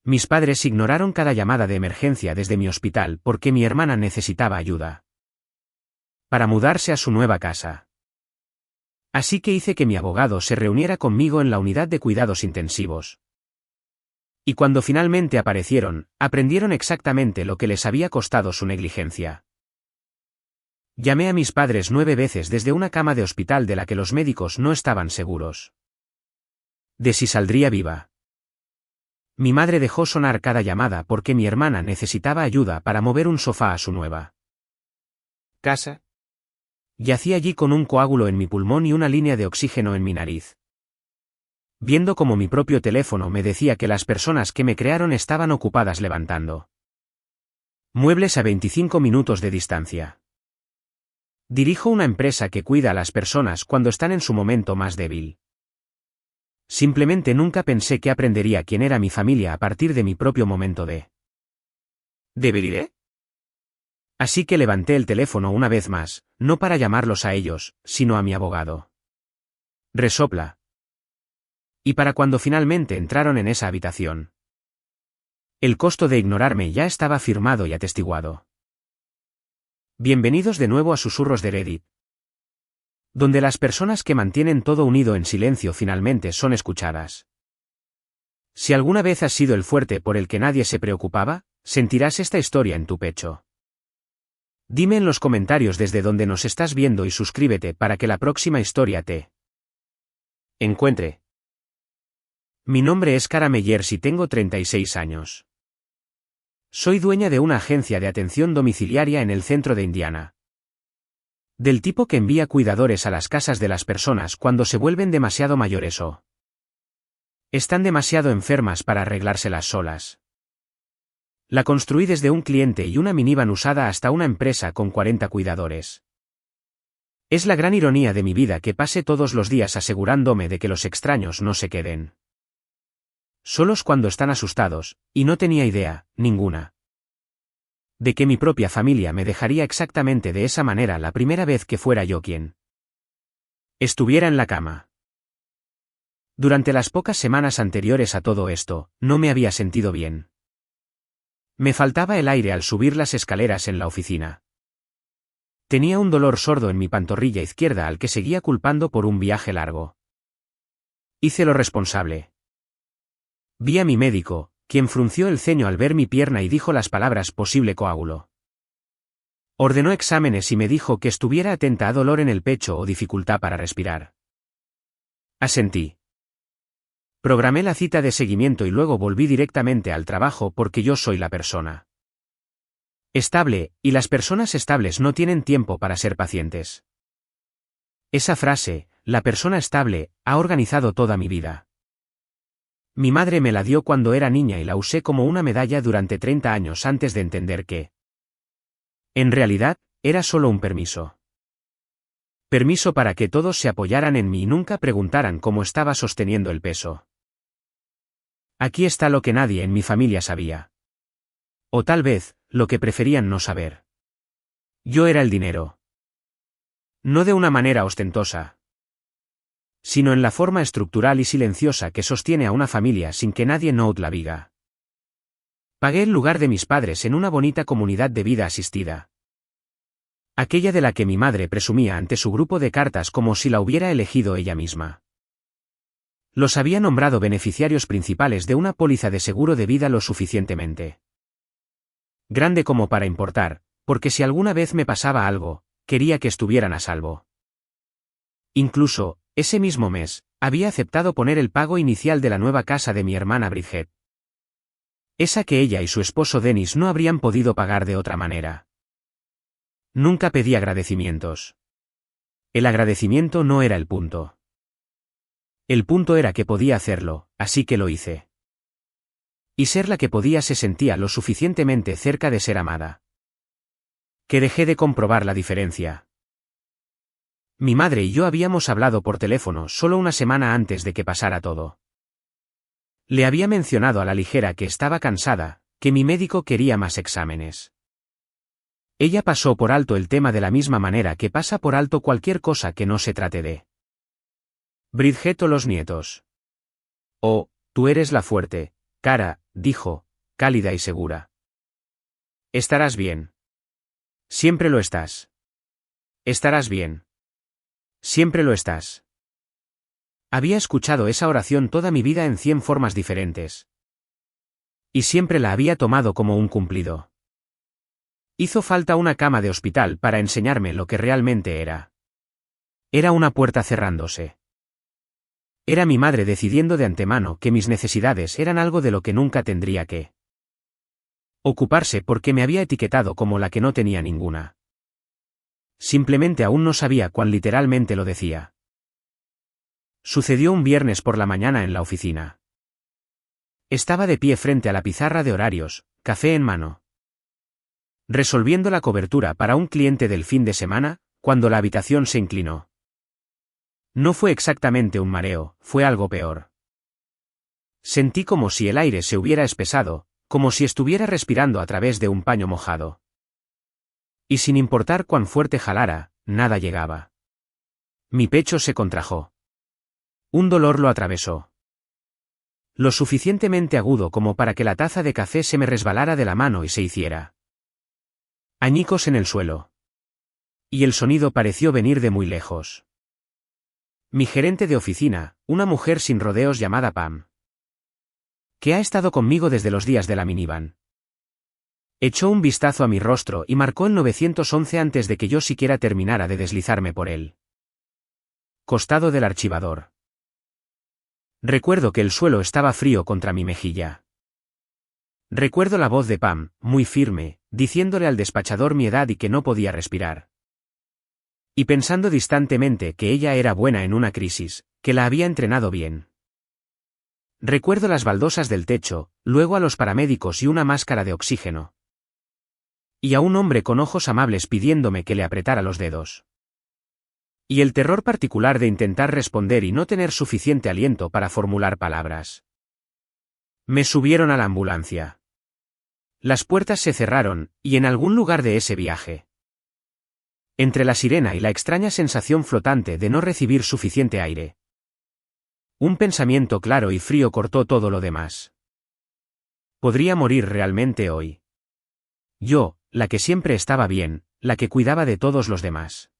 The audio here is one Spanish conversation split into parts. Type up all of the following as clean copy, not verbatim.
Mis padres ignoraron cada llamada de emergencia desde mi hospital porque mi hermana necesitaba ayuda para mudarse a su nueva casa. Así que hice que mi abogado se reuniera conmigo en la unidad de cuidados intensivos. Y cuando finalmente aparecieron, aprendieron exactamente lo que les había costado su negligencia. Llamé a mis padres 9 veces desde una cama de hospital de la que los médicos no estaban seguros de si saldría viva. Mi madre dejó sonar cada llamada porque mi hermana necesitaba ayuda para mover un sofá a su nueva casa. Yací allí con un coágulo en mi pulmón y una línea de oxígeno en mi nariz, viendo cómo mi propio teléfono me decía que las personas que me crearon estaban ocupadas levantando muebles a 25 minutos de distancia. Dirijo una empresa que cuida a las personas cuando están en su momento más débil. Simplemente nunca pensé que aprendería quién era mi familia a partir de mi propio momento de debilidad. Así que levanté el teléfono una vez más, no para llamarlos a ellos, sino a mi abogado. Resopla. Y para cuando finalmente entraron en esa habitación, el costo de ignorarme ya estaba firmado y atestiguado. Bienvenidos de nuevo a Susurros de Reddit, donde las personas que mantienen todo unido en silencio finalmente son escuchadas. Si alguna vez has sido el fuerte por el que nadie se preocupaba, sentirás esta historia en tu pecho. Dime en los comentarios desde donde nos estás viendo y suscríbete para que la próxima historia te encuentre. Mi nombre es Cara Meyers y tengo 36 años. Soy dueña de una agencia de atención domiciliaria en el centro de Indiana. Del tipo que envía cuidadores a las casas de las personas cuando se vuelven demasiado mayores o están demasiado enfermas para arreglárselas solas. La construí desde un cliente y una minivan usada hasta una empresa con 40 cuidadores. Es la gran ironía de mi vida que pase todos los días asegurándome de que los extraños no se queden solos cuando están asustados, y no tenía idea, ninguna, de que mi propia familia me dejaría exactamente de esa manera la primera vez que fuera yo quien estuviera en la cama. Durante las pocas semanas anteriores a todo esto, no me había sentido bien. Me faltaba el aire al subir las escaleras en la oficina. Tenía un dolor sordo en mi pantorrilla izquierda al que seguía culpando por un viaje largo. Hice lo responsable. Vi a mi médico, quien frunció el ceño al ver mi pierna y dijo las palabras posible coágulo. Ordenó exámenes y me dijo que estuviera atenta a dolor en el pecho o dificultad para respirar. Asentí. Programé la cita de seguimiento y luego volví directamente al trabajo porque yo soy la persona estable, y las personas estables no tienen tiempo para ser pacientes. Esa frase, la persona estable, ha organizado toda mi vida. Mi madre me la dio cuando era niña y la usé como una medalla durante 30 años antes de entender que, en realidad, era solo un permiso. Permiso para que todos se apoyaran en mí y nunca preguntaran cómo estaba sosteniendo el peso. Aquí está lo que nadie en mi familia sabía. O tal vez, lo que preferían no saber. Yo era el dinero. No de una manera ostentosa, sino en la forma estructural y silenciosa que sostiene a una familia sin que nadie la viga. Pagué el lugar de mis padres en una bonita comunidad de vida asistida. Aquella de la que mi madre presumía ante su grupo de cartas como si la hubiera elegido ella misma. Los había nombrado beneficiarios principales de una póliza de seguro de vida lo suficientemente grande como para importar, porque si alguna vez me pasaba algo, quería que estuvieran a salvo. Incluso, ese mismo mes, había aceptado poner el pago inicial de la nueva casa de mi hermana Bridget. Esa que ella y su esposo Dennis no habrían podido pagar de otra manera. Nunca pedí agradecimientos. El agradecimiento no era el punto. El punto era que podía hacerlo, así que lo hice. Y ser la que podía se sentía lo suficientemente cerca de ser amada, que dejé de comprobar la diferencia. Mi madre y yo habíamos hablado por teléfono solo una semana antes de que pasara todo. Le había mencionado a la ligera que estaba cansada, que mi médico quería más exámenes. Ella pasó por alto el tema de la misma manera que pasa por alto cualquier cosa que no se trate de Bridget o los nietos. Oh, tú eres la fuerte, cara, dijo, cálida y segura. Estarás bien. Siempre lo estás. Estarás bien. Siempre lo estás. Había escuchado esa oración toda mi vida en 100 formas diferentes. Y siempre la había tomado como un cumplido. Hizo falta una cama de hospital para enseñarme lo que realmente era. Era una puerta cerrándose. Era mi madre decidiendo de antemano que mis necesidades eran algo de lo que nunca tendría que ocuparse porque me había etiquetado como la que no tenía ninguna. Simplemente aún no sabía cuán literalmente lo decía. Sucedió un viernes por la mañana en la oficina. Estaba de pie frente a la pizarra de horarios, café en mano, resolviendo la cobertura para un cliente del fin de semana, cuando la habitación se inclinó. No fue exactamente un mareo, fue algo peor. Sentí como si el aire se hubiera espesado, como si estuviera respirando a través de un paño mojado. Y sin importar cuán fuerte jalara, nada llegaba. Mi pecho se contrajo. Un dolor lo atravesó. Lo suficientemente agudo como para que la taza de café se me resbalara de la mano y se hiciera añicos en el suelo. Y el sonido pareció venir de muy lejos. Mi gerente de oficina, una mujer sin rodeos llamada Pam, que ha estado conmigo desde los días de la minivan. Echó un vistazo a mi rostro y marcó el 911 antes de que yo siquiera terminara de deslizarme por él. Costado del archivador. Recuerdo que el suelo estaba frío contra mi mejilla. Recuerdo la voz de Pam, muy firme, diciéndole al despachador mi edad y que no podía respirar. Y pensando distantemente que ella era buena en una crisis, que la había entrenado bien. Recuerdo las baldosas del techo, luego a los paramédicos y una máscara de oxígeno. Y a un hombre con ojos amables pidiéndome que le apretara los dedos. Y el terror particular de intentar responder y no tener suficiente aliento para formular palabras. Me subieron a la ambulancia. Las puertas se cerraron, y en algún lugar de ese viaje, entre la sirena y la extraña sensación flotante de no recibir suficiente aire, un pensamiento claro y frío cortó todo lo demás. ¿Podría morir realmente hoy? Yo, la que siempre estaba bien, la que cuidaba de todos los demás.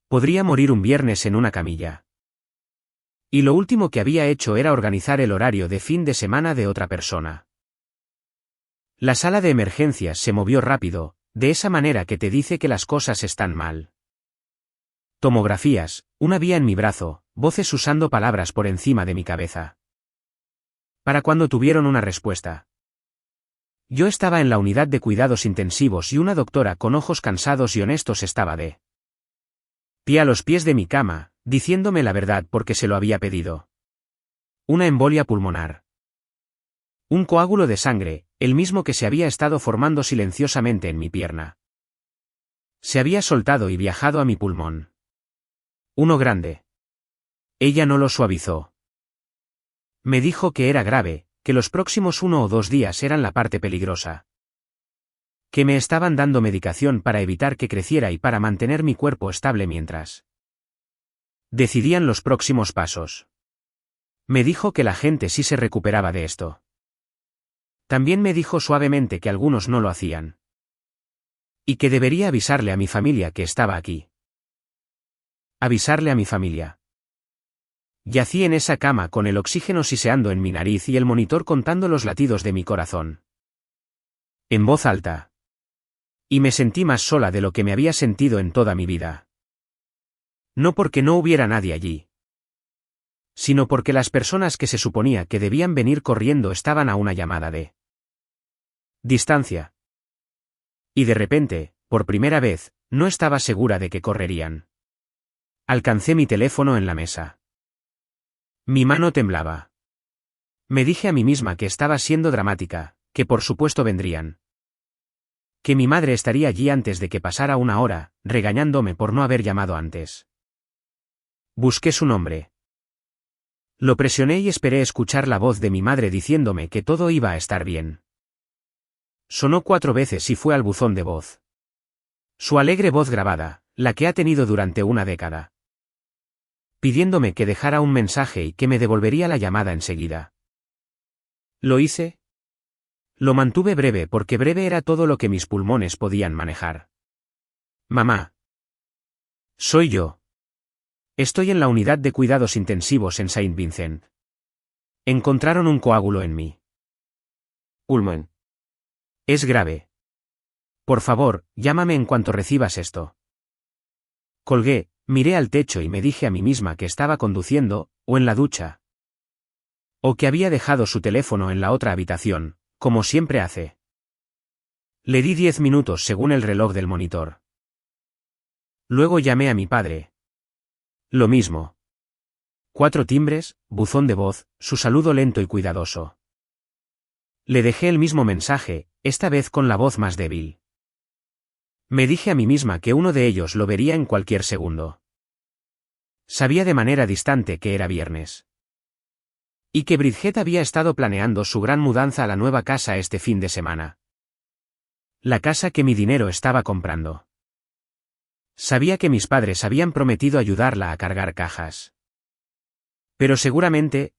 Podría morir un viernes en una camilla. Y lo último que había hecho era organizar el horario de fin de semana de otra persona. La sala de emergencias se movió rápido, de esa manera que te dice que las cosas están mal. Tomografías, una vía en mi brazo, voces usando palabras por encima de mi cabeza. Para cuando tuvieron una respuesta. Yo estaba en la unidad de cuidados intensivos y una doctora con ojos cansados y honestos estaba de pie a los pies de mi cama, diciéndome la verdad porque se lo había pedido. Una embolia pulmonar. Un coágulo de sangre, el mismo que se había estado formando silenciosamente en mi pierna. Se había soltado y viajado a mi pulmón. Uno grande. Ella no lo suavizó. Me dijo que era grave, que los próximos 1 o 2 días eran la parte peligrosa. Que me estaban dando medicación para evitar que creciera y para mantener mi cuerpo estable mientras decidían los próximos pasos. Me dijo que la gente sí se recuperaba de esto. También me dijo suavemente que algunos no lo hacían. Y que debería avisarle a mi familia que estaba aquí. Avisarle a mi familia. Yací en esa cama con el oxígeno siseando en mi nariz y el monitor contando los latidos de mi corazón. En voz alta. Y me sentí más sola de lo que me había sentido en toda mi vida. No porque no hubiera nadie allí, sino porque las personas que se suponía que debían venir corriendo estaban a una llamada de distancia. Y de repente, por primera vez, no estaba segura de que correrían. Alcancé mi teléfono en la mesa. Mi mano temblaba. Me dije a mí misma que estaba siendo dramática, que por supuesto vendrían. Que mi madre estaría allí antes de que pasara 1 hora, regañándome por no haber llamado antes. Busqué su nombre. Lo presioné y esperé escuchar la voz de mi madre diciéndome que todo iba a estar bien. Sonó 4 veces y fue al buzón de voz. Su alegre voz grabada, la que ha tenido durante una década. Pidiéndome que dejara un mensaje y que me devolvería la llamada enseguida. ¿Lo hice? Lo mantuve breve porque breve era todo lo que mis pulmones podían manejar. Mamá. Soy yo. Estoy en la unidad de cuidados intensivos en Saint Vincent. Encontraron un coágulo en mí. Pulmón. Es grave. Por favor, llámame en cuanto recibas esto. Colgué, miré al techo y me dije a mí misma que estaba conduciendo, o en la ducha. O que había dejado su teléfono en la otra habitación, como siempre hace. Le di 10 minutos según el reloj del monitor. Luego llamé a mi padre. Lo mismo. 4 timbres, buzón de voz, su saludo lento y cuidadoso. Le dejé el mismo mensaje, esta vez con la voz más débil. Me dije a mí misma que uno de ellos lo vería en cualquier segundo. Sabía de manera distante que era viernes. Y que Bridget había estado planeando su gran mudanza a la nueva casa este fin de semana. La casa que mi dinero estaba comprando. Sabía que mis padres habían prometido ayudarla a cargar cajas. Pero seguramente,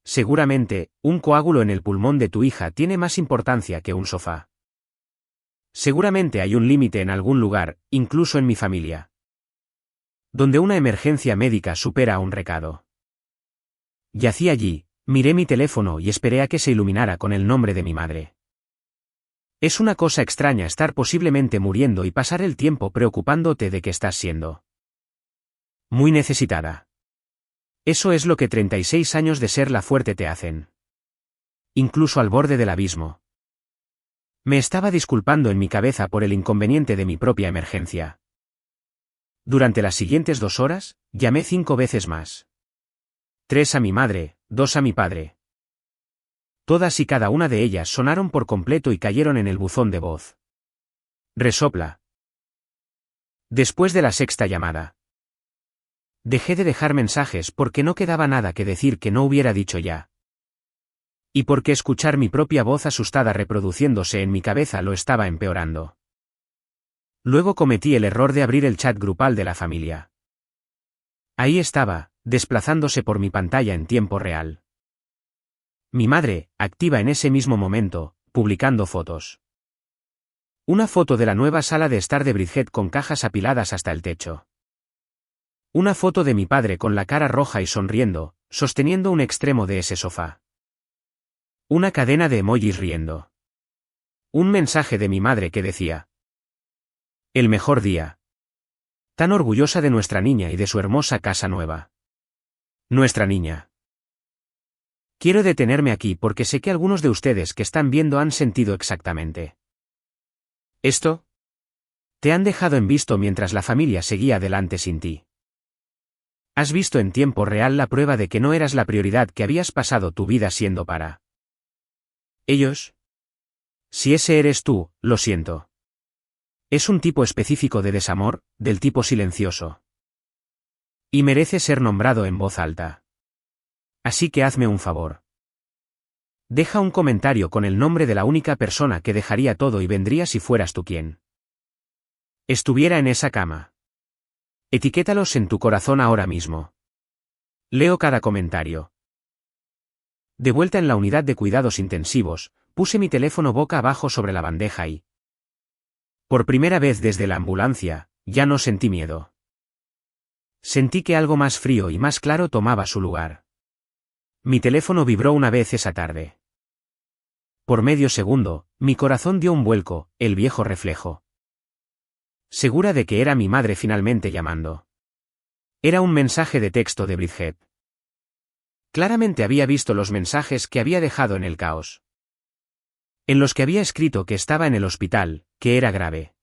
un coágulo en el pulmón de tu hija tiene más importancia que un sofá. Seguramente hay un límite en algún lugar, incluso en mi familia, donde una emergencia médica supera a un recado. Yací allí, miré mi teléfono y esperé a que se iluminara con el nombre de mi madre. Es una cosa extraña estar posiblemente muriendo y pasar el tiempo preocupándote de que estás siendo muy necesitada. Eso es lo que 36 años de ser la fuerte te hacen. Incluso al borde del abismo. Me estaba disculpando en mi cabeza por el inconveniente de mi propia emergencia. Durante las siguientes 2 horas, llamé 5 veces más. 3 a mi madre, 2 a mi padre. Todas y cada una de ellas sonaron por completo y cayeron en el buzón de voz. Resopla. Después de la 6ª llamada. Dejé de dejar mensajes porque no quedaba nada que decir que no hubiera dicho ya. Y porque escuchar mi propia voz asustada reproduciéndose en mi cabeza lo estaba empeorando. Luego cometí el error de abrir el chat grupal de la familia. Ahí estaba, desplazándose por mi pantalla en tiempo real. Mi madre, activa en ese mismo momento, publicando fotos. Una foto de la nueva sala de estar de Bridget con cajas apiladas hasta el techo. Una foto de mi padre con la cara roja y sonriendo, sosteniendo un extremo de ese sofá. Una cadena de emojis riendo. Un mensaje de mi madre que decía: el mejor día. Tan orgullosa de nuestra niña y de su hermosa casa nueva. Nuestra niña. Quiero detenerme aquí porque sé que algunos de ustedes que están viendo han sentido exactamente esto. Te han dejado en visto mientras la familia seguía adelante sin ti. Has visto en tiempo real la prueba de que no eras la prioridad que habías pasado tu vida siendo para ellos. Si ese eres tú, lo siento. Es un tipo específico de desamor, del tipo silencioso. Y merece ser nombrado en voz alta. Así que hazme un favor. Deja un comentario con el nombre de la única persona que dejaría todo y vendría si fueras tú quien estuviera en esa cama. Etiquétalos en tu corazón ahora mismo. Leo cada comentario. De vuelta en la unidad de cuidados intensivos, puse mi teléfono boca abajo sobre la bandeja y, por primera vez desde la ambulancia, ya no sentí miedo. Sentí que algo más frío y más claro tomaba su lugar. Mi teléfono vibró una vez esa tarde. Por medio segundo, mi corazón dio un vuelco, el viejo reflejo. Segura de que era mi madre finalmente llamando. Era un mensaje de texto de Bridget. Claramente había visto los mensajes que había dejado en el caos. En los que había escrito que estaba en el hospital, que era grave.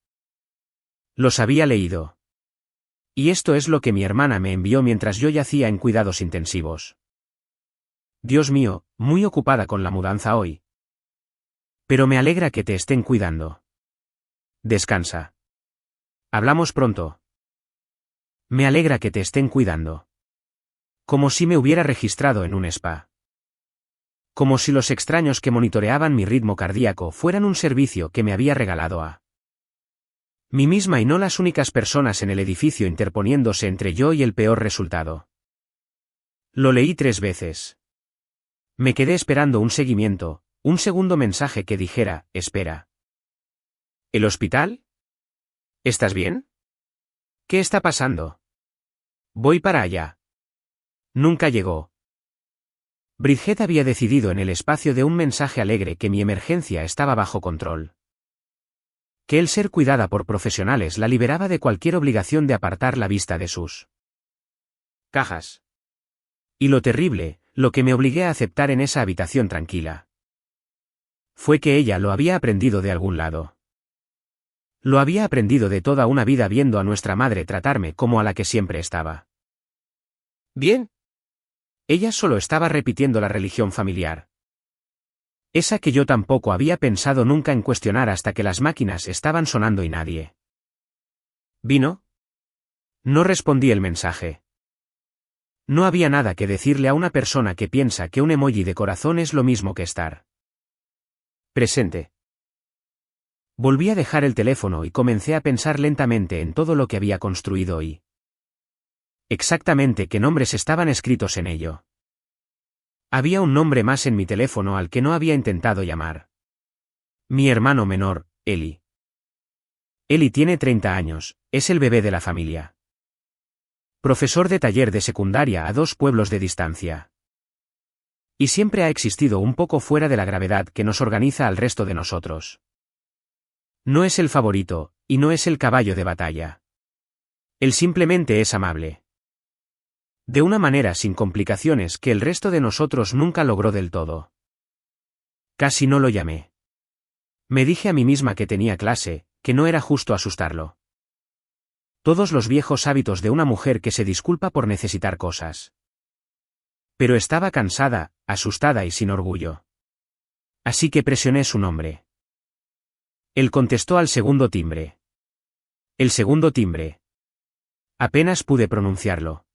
Los había leído. Y esto es lo que mi hermana me envió mientras yo yacía en cuidados intensivos. Dios mío, muy ocupada con la mudanza hoy. Pero me alegra que te estén cuidando. Descansa. Hablamos pronto. Me alegra que te estén cuidando. Como si me hubiera registrado en un spa. Como si los extraños que monitoreaban mi ritmo cardíaco fueran un servicio que me había regalado a mí misma y no las únicas personas en el edificio interponiéndose entre yo y el peor resultado. Lo leí 3 veces. Me quedé esperando un seguimiento, Un segundo mensaje que dijera, espera. ¿El hospital? ¿Estás bien? ¿Qué está pasando? Voy para allá. Nunca llegó. Bridget había decidido en el espacio de un mensaje alegre que mi emergencia estaba bajo control. Que el ser cuidada por profesionales la liberaba de cualquier obligación de apartar la vista de sus cajas. Y lo terrible, lo que me obligué a aceptar en esa habitación tranquila, fue que ella lo había aprendido de algún lado. Lo había aprendido de toda una vida viendo a nuestra madre tratarme como a la que siempre estaba. Bien. Ella solo estaba repitiendo la religión familiar. Esa que yo tampoco había pensado nunca en cuestionar hasta que las máquinas estaban sonando y nadie ¿vino? No respondí el mensaje. No había nada que decirle a una persona que piensa que un emoji de corazón es lo mismo que estar presente. Volví a dejar el teléfono y comencé a pensar lentamente en todo lo que había construido y exactamente qué nombres estaban escritos en ello. Había un nombre más en mi teléfono al que no había intentado llamar. Mi hermano menor, Eli. Eli tiene 30 años, es el bebé de la familia. Profesor de taller de secundaria a 2 pueblos de distancia. Y siempre ha existido un poco fuera de la gravedad que nos organiza al resto de nosotros. No es el favorito, y no es el caballo de batalla. Él simplemente es amable. De una manera sin complicaciones que el resto de nosotros nunca logró del todo. Casi no lo llamé. Me dije a mí misma que tenía clase, que no era justo asustarlo. Todos los viejos hábitos de una mujer que se disculpa por necesitar cosas. Pero estaba cansada, asustada y sin orgullo. Así que presioné su nombre. Él contestó al segundo timbre. El segundo timbre. Apenas pude pronunciarlo.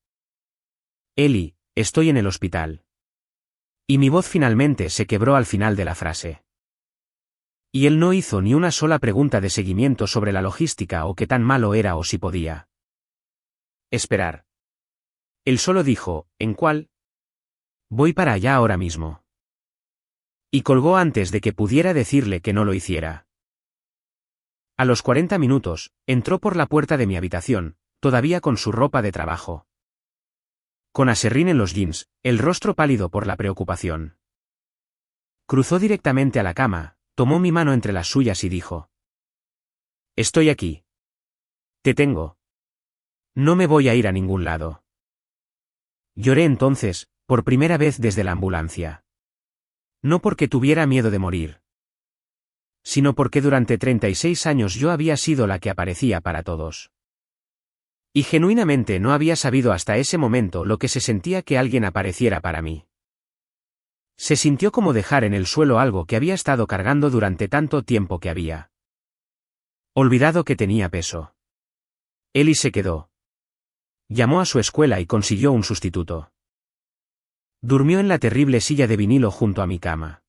Eli, estoy en el hospital. Y mi voz finalmente se quebró al final de la frase. Y él no hizo ni una sola pregunta de seguimiento sobre la logística o qué tan malo era o si podía esperar. Él solo dijo, ¿en cuál? Voy para allá ahora mismo. Y colgó antes de que pudiera decirle que no lo hiciera. A los 40 minutos, entró por la puerta de mi habitación, todavía con su ropa de trabajo. Con aserrín en los jeans, el rostro pálido por la preocupación. Cruzó directamente a la cama, tomó mi mano entre las suyas y dijo: Estoy aquí. Te tengo. No me voy a ir a ningún lado. Lloré entonces, por primera vez desde la ambulancia. No porque tuviera miedo de morir, sino porque durante 36 años yo había sido la que aparecía para todos. Y genuinamente no había sabido hasta ese momento lo que se sentía que alguien apareciera para mí. Se sintió como dejar en el suelo algo que había estado cargando durante tanto tiempo que había olvidado que tenía peso. Eli se quedó. Llamó a su escuela y consiguió un sustituto. Durmió en la terrible silla de vinilo junto a mi cama.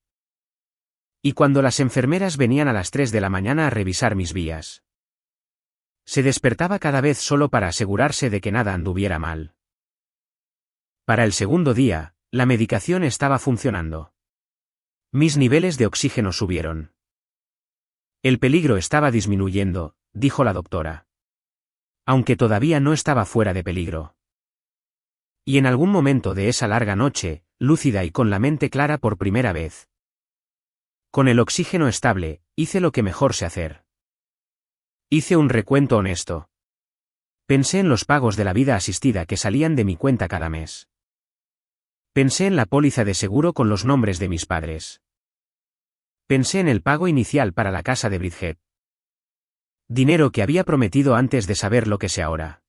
Y cuando las enfermeras venían a las 3 de la mañana a revisar mis vías, se despertaba cada vez solo para asegurarse de que nada anduviera mal. Para el segundo día, la medicación estaba funcionando. Mis niveles de oxígeno subieron. El peligro estaba disminuyendo, dijo la doctora. Aunque todavía no estaba fuera de peligro. Y en algún momento de esa larga noche, lúcida y con la mente clara por primera vez, con el oxígeno estable, hice lo que mejor sé hacer. Hice un recuento honesto. Pensé en los pagos de la vida asistida que salían de mi cuenta cada mes. Pensé en la póliza de seguro con los nombres de mis padres. Pensé en el pago inicial para la casa de Bridget. Dinero que había prometido antes de saber lo que sé ahora.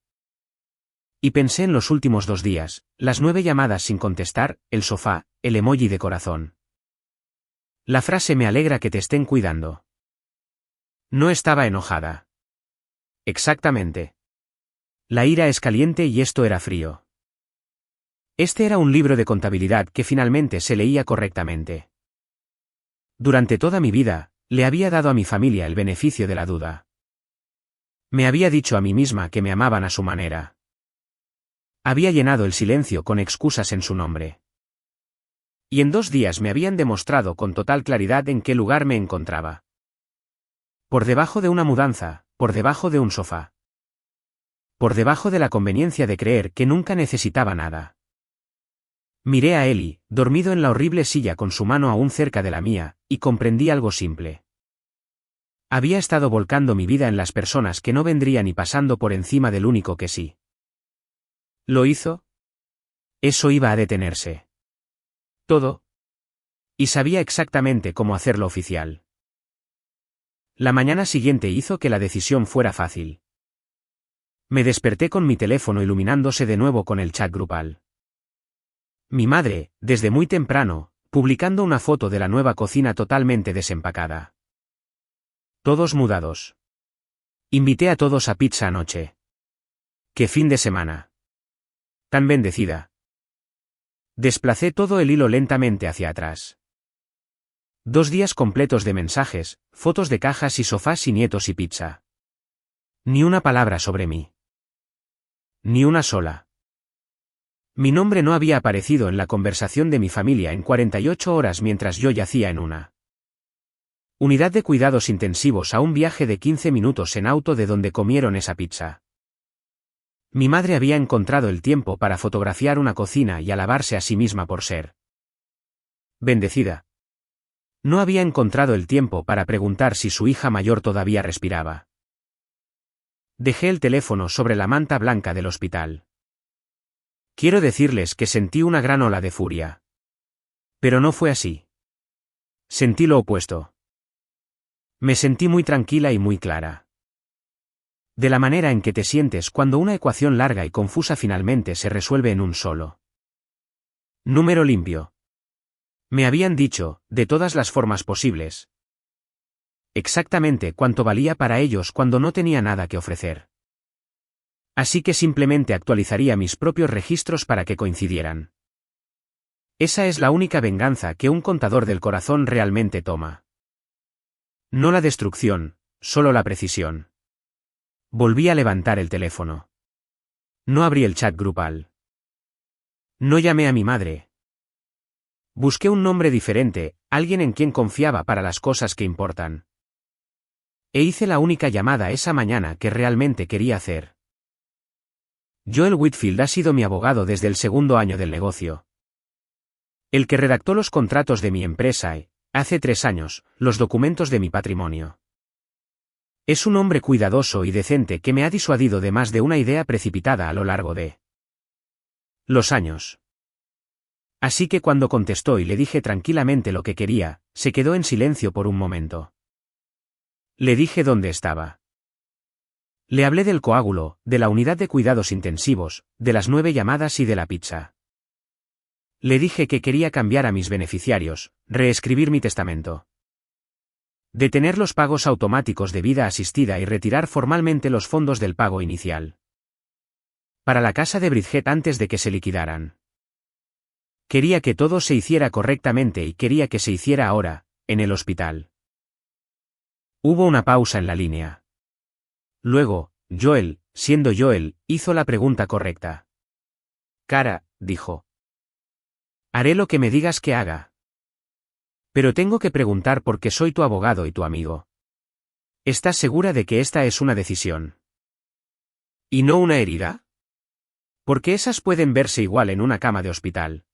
Y pensé en los últimos 2 días, las 9 llamadas sin contestar, el sofá, el emoji de corazón. La frase me alegra que te estén cuidando. No estaba enojada. Exactamente. La ira es caliente y esto era frío. Este era un libro de contabilidad que finalmente se leía correctamente. Durante toda mi vida, le había dado a mi familia el beneficio de la duda. Me había dicho a mí misma que me amaban a su manera. Había llenado el silencio con excusas en su nombre. Y en 2 días me habían demostrado con total claridad en qué lugar me encontraba. Por debajo de una mudanza, por debajo de un sofá. Por debajo de la conveniencia de creer que nunca necesitaba nada. Miré a Eli, dormido en la horrible silla con su mano aún cerca de la mía, y comprendí algo simple. Había estado volcando mi vida en las personas que no vendrían y pasando por encima del único que sí. ¿Lo hizo? Eso iba a detenerse. Todo. Y sabía exactamente cómo hacerlo oficial. La mañana siguiente hizo que la decisión fuera fácil. Me desperté con mi teléfono iluminándose de nuevo con el chat grupal. Mi madre, desde muy temprano, publicando una foto de la nueva cocina totalmente desempacada. Todos mudados. Invité a todos a pizza anoche. ¡Qué fin de semana! Tan bendecida. Desplacé todo el hilo lentamente hacia atrás. 2 días completos de mensajes, fotos de cajas y sofás y nietos y pizza. Ni una palabra sobre mí. Ni una sola. Mi nombre no había aparecido en la conversación de mi familia en 48 horas mientras yo yacía en una unidad de cuidados intensivos a un viaje de 15 minutos en auto de donde comieron esa pizza. Mi madre había encontrado el tiempo para fotografiar una cocina y alabarse a sí misma por ser bendecida. No había encontrado el tiempo para preguntar si su hija mayor todavía respiraba. Dejé el teléfono sobre la manta blanca del hospital. Quiero decirles que sentí una gran ola de furia. Pero no fue así. Sentí lo opuesto. Me sentí muy tranquila y muy clara. De la manera en que te sientes cuando una ecuación larga y confusa finalmente se resuelve en un solo número limpio. Me habían dicho, de todas las formas posibles, exactamente cuánto valía para ellos cuando no tenía nada que ofrecer. Así que simplemente actualizaría mis propios registros para que coincidieran. Esa es la única venganza que un contador del corazón realmente toma. No la destrucción, solo la precisión. Volví a levantar el teléfono. No abrí el chat grupal. No llamé a mi madre. Busqué un nombre diferente, alguien en quien confiaba para las cosas que importan. E hice la única llamada esa mañana que realmente quería hacer. Joel Whitfield ha sido mi abogado desde el 2º año del negocio. El que redactó los contratos de mi empresa y, hace 3 años, los documentos de mi patrimonio. Es un hombre cuidadoso y decente que me ha disuadido de más de una idea precipitada a lo largo de los años. Así que cuando contestó y le dije tranquilamente lo que quería, se quedó en silencio por un momento. Le dije dónde estaba. Le hablé del coágulo, de la unidad de cuidados intensivos, de las 9 llamadas y de la pizza. Le dije que quería cambiar a mis beneficiarios, reescribir mi testamento. Detener los pagos automáticos de vida asistida y retirar formalmente los fondos del pago inicial. Para la casa de Bridget antes de que se liquidaran. Quería que todo se hiciera correctamente y quería que se hiciera ahora, en el hospital. Hubo una pausa en la línea. Luego, Joel, siendo Joel, hizo la pregunta correcta. Cara, dijo. Haré lo que me digas que haga. Pero tengo que preguntar porque soy tu abogado y tu amigo. ¿Estás segura de que esta es una decisión? ¿Y no una herida? Porque esas pueden verse igual en una cama de hospital.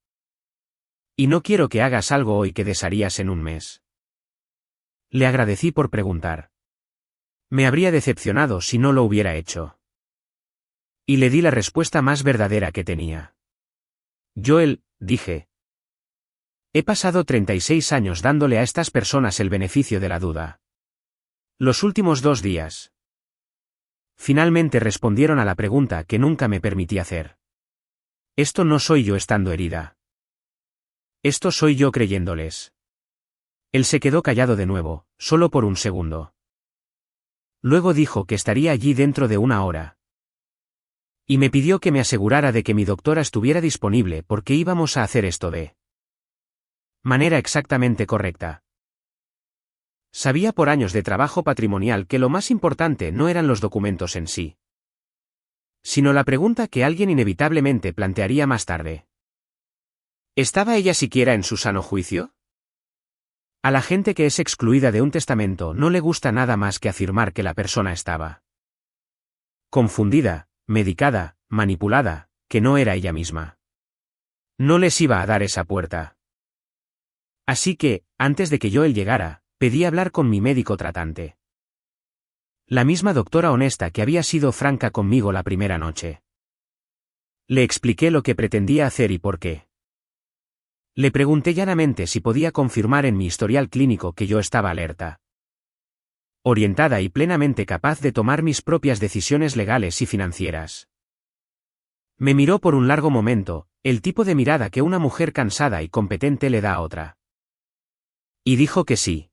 Y no quiero que hagas algo hoy que desharías en un mes. Le agradecí por preguntar. Me habría decepcionado si no lo hubiera hecho. Y le di la respuesta más verdadera que tenía. Joel, dije. He pasado 36 años dándole a estas personas el beneficio de la duda. Los últimos 2 días. Finalmente respondieron a la pregunta que nunca me permití hacer. Esto no soy yo estando herida. Esto soy yo creyéndoles. Él se quedó callado de nuevo, solo por un segundo. Luego dijo que estaría allí dentro de 1 hora. Y me pidió que me asegurara de que mi doctora estuviera disponible porque íbamos a hacer esto de manera exactamente correcta. Sabía por años de trabajo patrimonial que lo más importante no eran los documentos en sí, sino la pregunta que alguien inevitablemente plantearía más tarde. ¿Estaba ella siquiera en su sano juicio? A la gente que es excluida de un testamento no le gusta nada más que afirmar que la persona estaba confundida, medicada, manipulada, que no era ella misma. No les iba a dar esa puerta. Así que, antes de que Joel llegara, pedí hablar con mi médico tratante. La misma doctora honesta que había sido franca conmigo la primera noche. Le expliqué lo que pretendía hacer y por qué. Le pregunté llanamente si podía confirmar en mi historial clínico que yo estaba alerta, orientada y plenamente capaz de tomar mis propias decisiones legales y financieras. Me miró por un largo momento, el tipo de mirada que una mujer cansada y competente le da a otra. Y dijo que sí.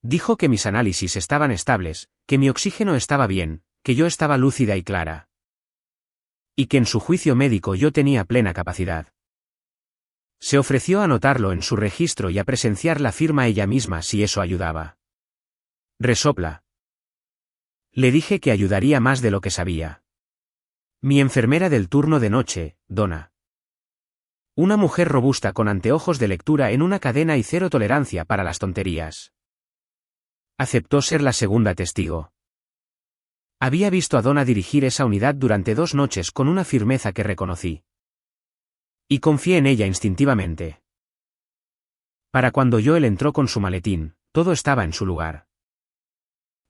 Dijo que mis análisis estaban estables, que mi oxígeno estaba bien, que yo estaba lúcida y clara. Y que en su juicio médico yo tenía plena capacidad. Se ofreció a anotarlo en su registro y a presenciar la firma ella misma si eso ayudaba. Resopla. Le dije que ayudaría más de lo que sabía. Mi enfermera del turno de noche, Donna. Una mujer robusta con anteojos de lectura en una cadena y cero tolerancia para las tonterías. Aceptó ser la segunda testigo. Había visto a Donna dirigir esa unidad durante 2 noches con una firmeza que reconocí. Y confié en ella instintivamente. Para cuando Joel entró con su maletín, todo estaba en su lugar.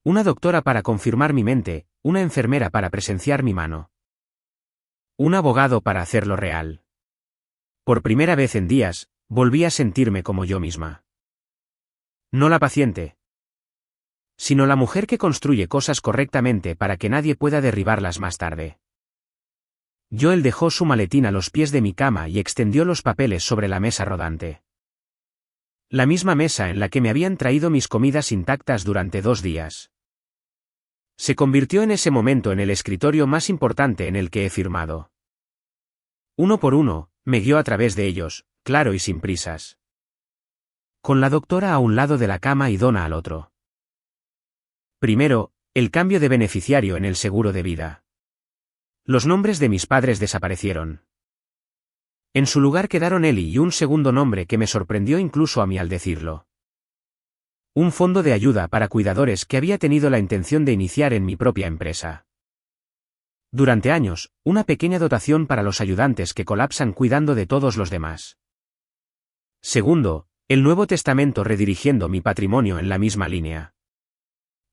Una doctora para confirmar mi mente, una enfermera para presenciar mi mano. Un abogado para hacerlo real. Por primera vez en días, volví a sentirme como yo misma. No la paciente, sino la mujer que construye cosas correctamente para que nadie pueda derribarlas más tarde. Joel dejó su maletín a los pies de mi cama y extendió los papeles sobre la mesa rodante. La misma mesa en la que me habían traído mis comidas intactas durante 2 días. Se convirtió en ese momento en el escritorio más importante en el que he firmado. Uno por uno, me guió a través de ellos, claro y sin prisas. Con la doctora a un lado de la cama y Donna al otro. Primero, el cambio de beneficiario en el seguro de vida. Los nombres de mis padres desaparecieron. En su lugar quedaron Eli y un segundo nombre que me sorprendió incluso a mí al decirlo. Un fondo de ayuda para cuidadores que había tenido la intención de iniciar en mi propia empresa. Durante años, una pequeña dotación para los ayudantes que colapsan cuidando de todos los demás. Segundo, el Nuevo Testamento redirigiendo mi patrimonio en la misma línea.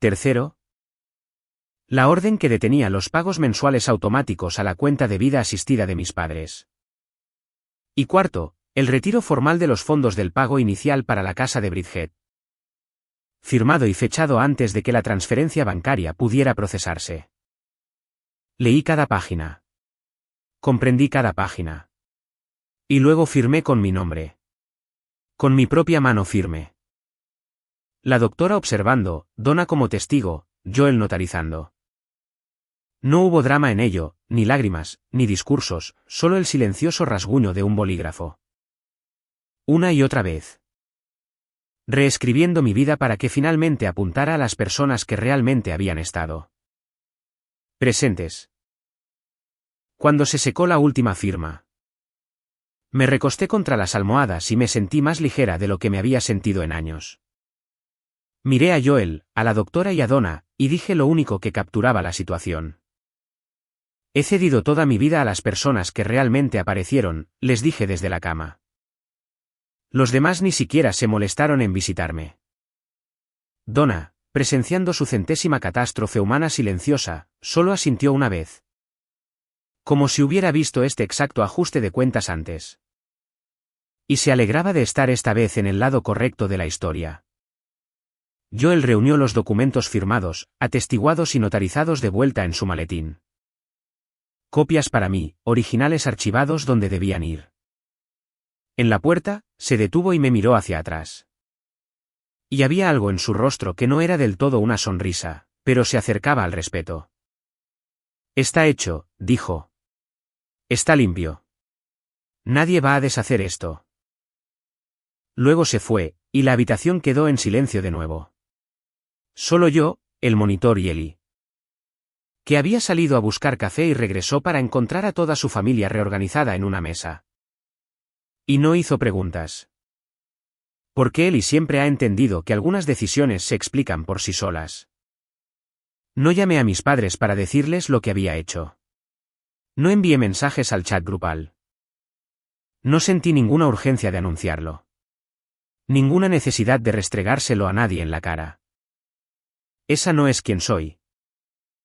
Tercero, la orden que detenía los pagos mensuales automáticos a la cuenta de vida asistida de mis padres. Y cuarto, el retiro formal de los fondos del pago inicial para la casa de Bridget. Firmado y fechado antes de que la transferencia bancaria pudiera procesarse. Leí cada página. Comprendí cada página. Y luego firmé con mi nombre. Con mi propia mano firme. La doctora observando, Donna como testigo, Joel notarizando. No hubo drama en ello, ni lágrimas, ni discursos, solo el silencioso rasguño de un bolígrafo. Una y otra vez. Reescribiendo mi vida para que finalmente apuntara a las personas que realmente habían estado presentes. Cuando se secó la última firma. Me recosté contra las almohadas y me sentí más ligera de lo que me había sentido en años. Miré a Joel, a la doctora y a Donna, y dije lo único que capturaba la situación. He cedido toda mi vida a las personas que realmente aparecieron, les dije desde la cama. Los demás ni siquiera se molestaron en visitarme. Donna, presenciando su 100ª catástrofe humana silenciosa, solo asintió una vez. Como si hubiera visto este exacto ajuste de cuentas antes. Y se alegraba de estar esta vez en el lado correcto de la historia. Joel reunió los documentos firmados, atestiguados y notarizados de vuelta en su maletín. Copias para mí, originales archivados donde debían ir. En la puerta, se detuvo y me miró hacia atrás. Y había algo en su rostro que no era del todo una sonrisa, pero se acercaba al respeto. Está hecho, dijo. Está limpio. Nadie va a deshacer esto. Luego se fue, y la habitación quedó en silencio de nuevo. Solo yo, el monitor y Eli. Que había salido a buscar café y regresó para encontrar a toda su familia reorganizada en una mesa. Y no hizo preguntas. Porque Ellie siempre ha entendido que algunas decisiones se explican por sí solas. No llamé a mis padres para decirles lo que había hecho. No envié mensajes al chat grupal. No sentí ninguna urgencia de anunciarlo. Ninguna necesidad de restregárselo a nadie en la cara. Esa no es quien soy.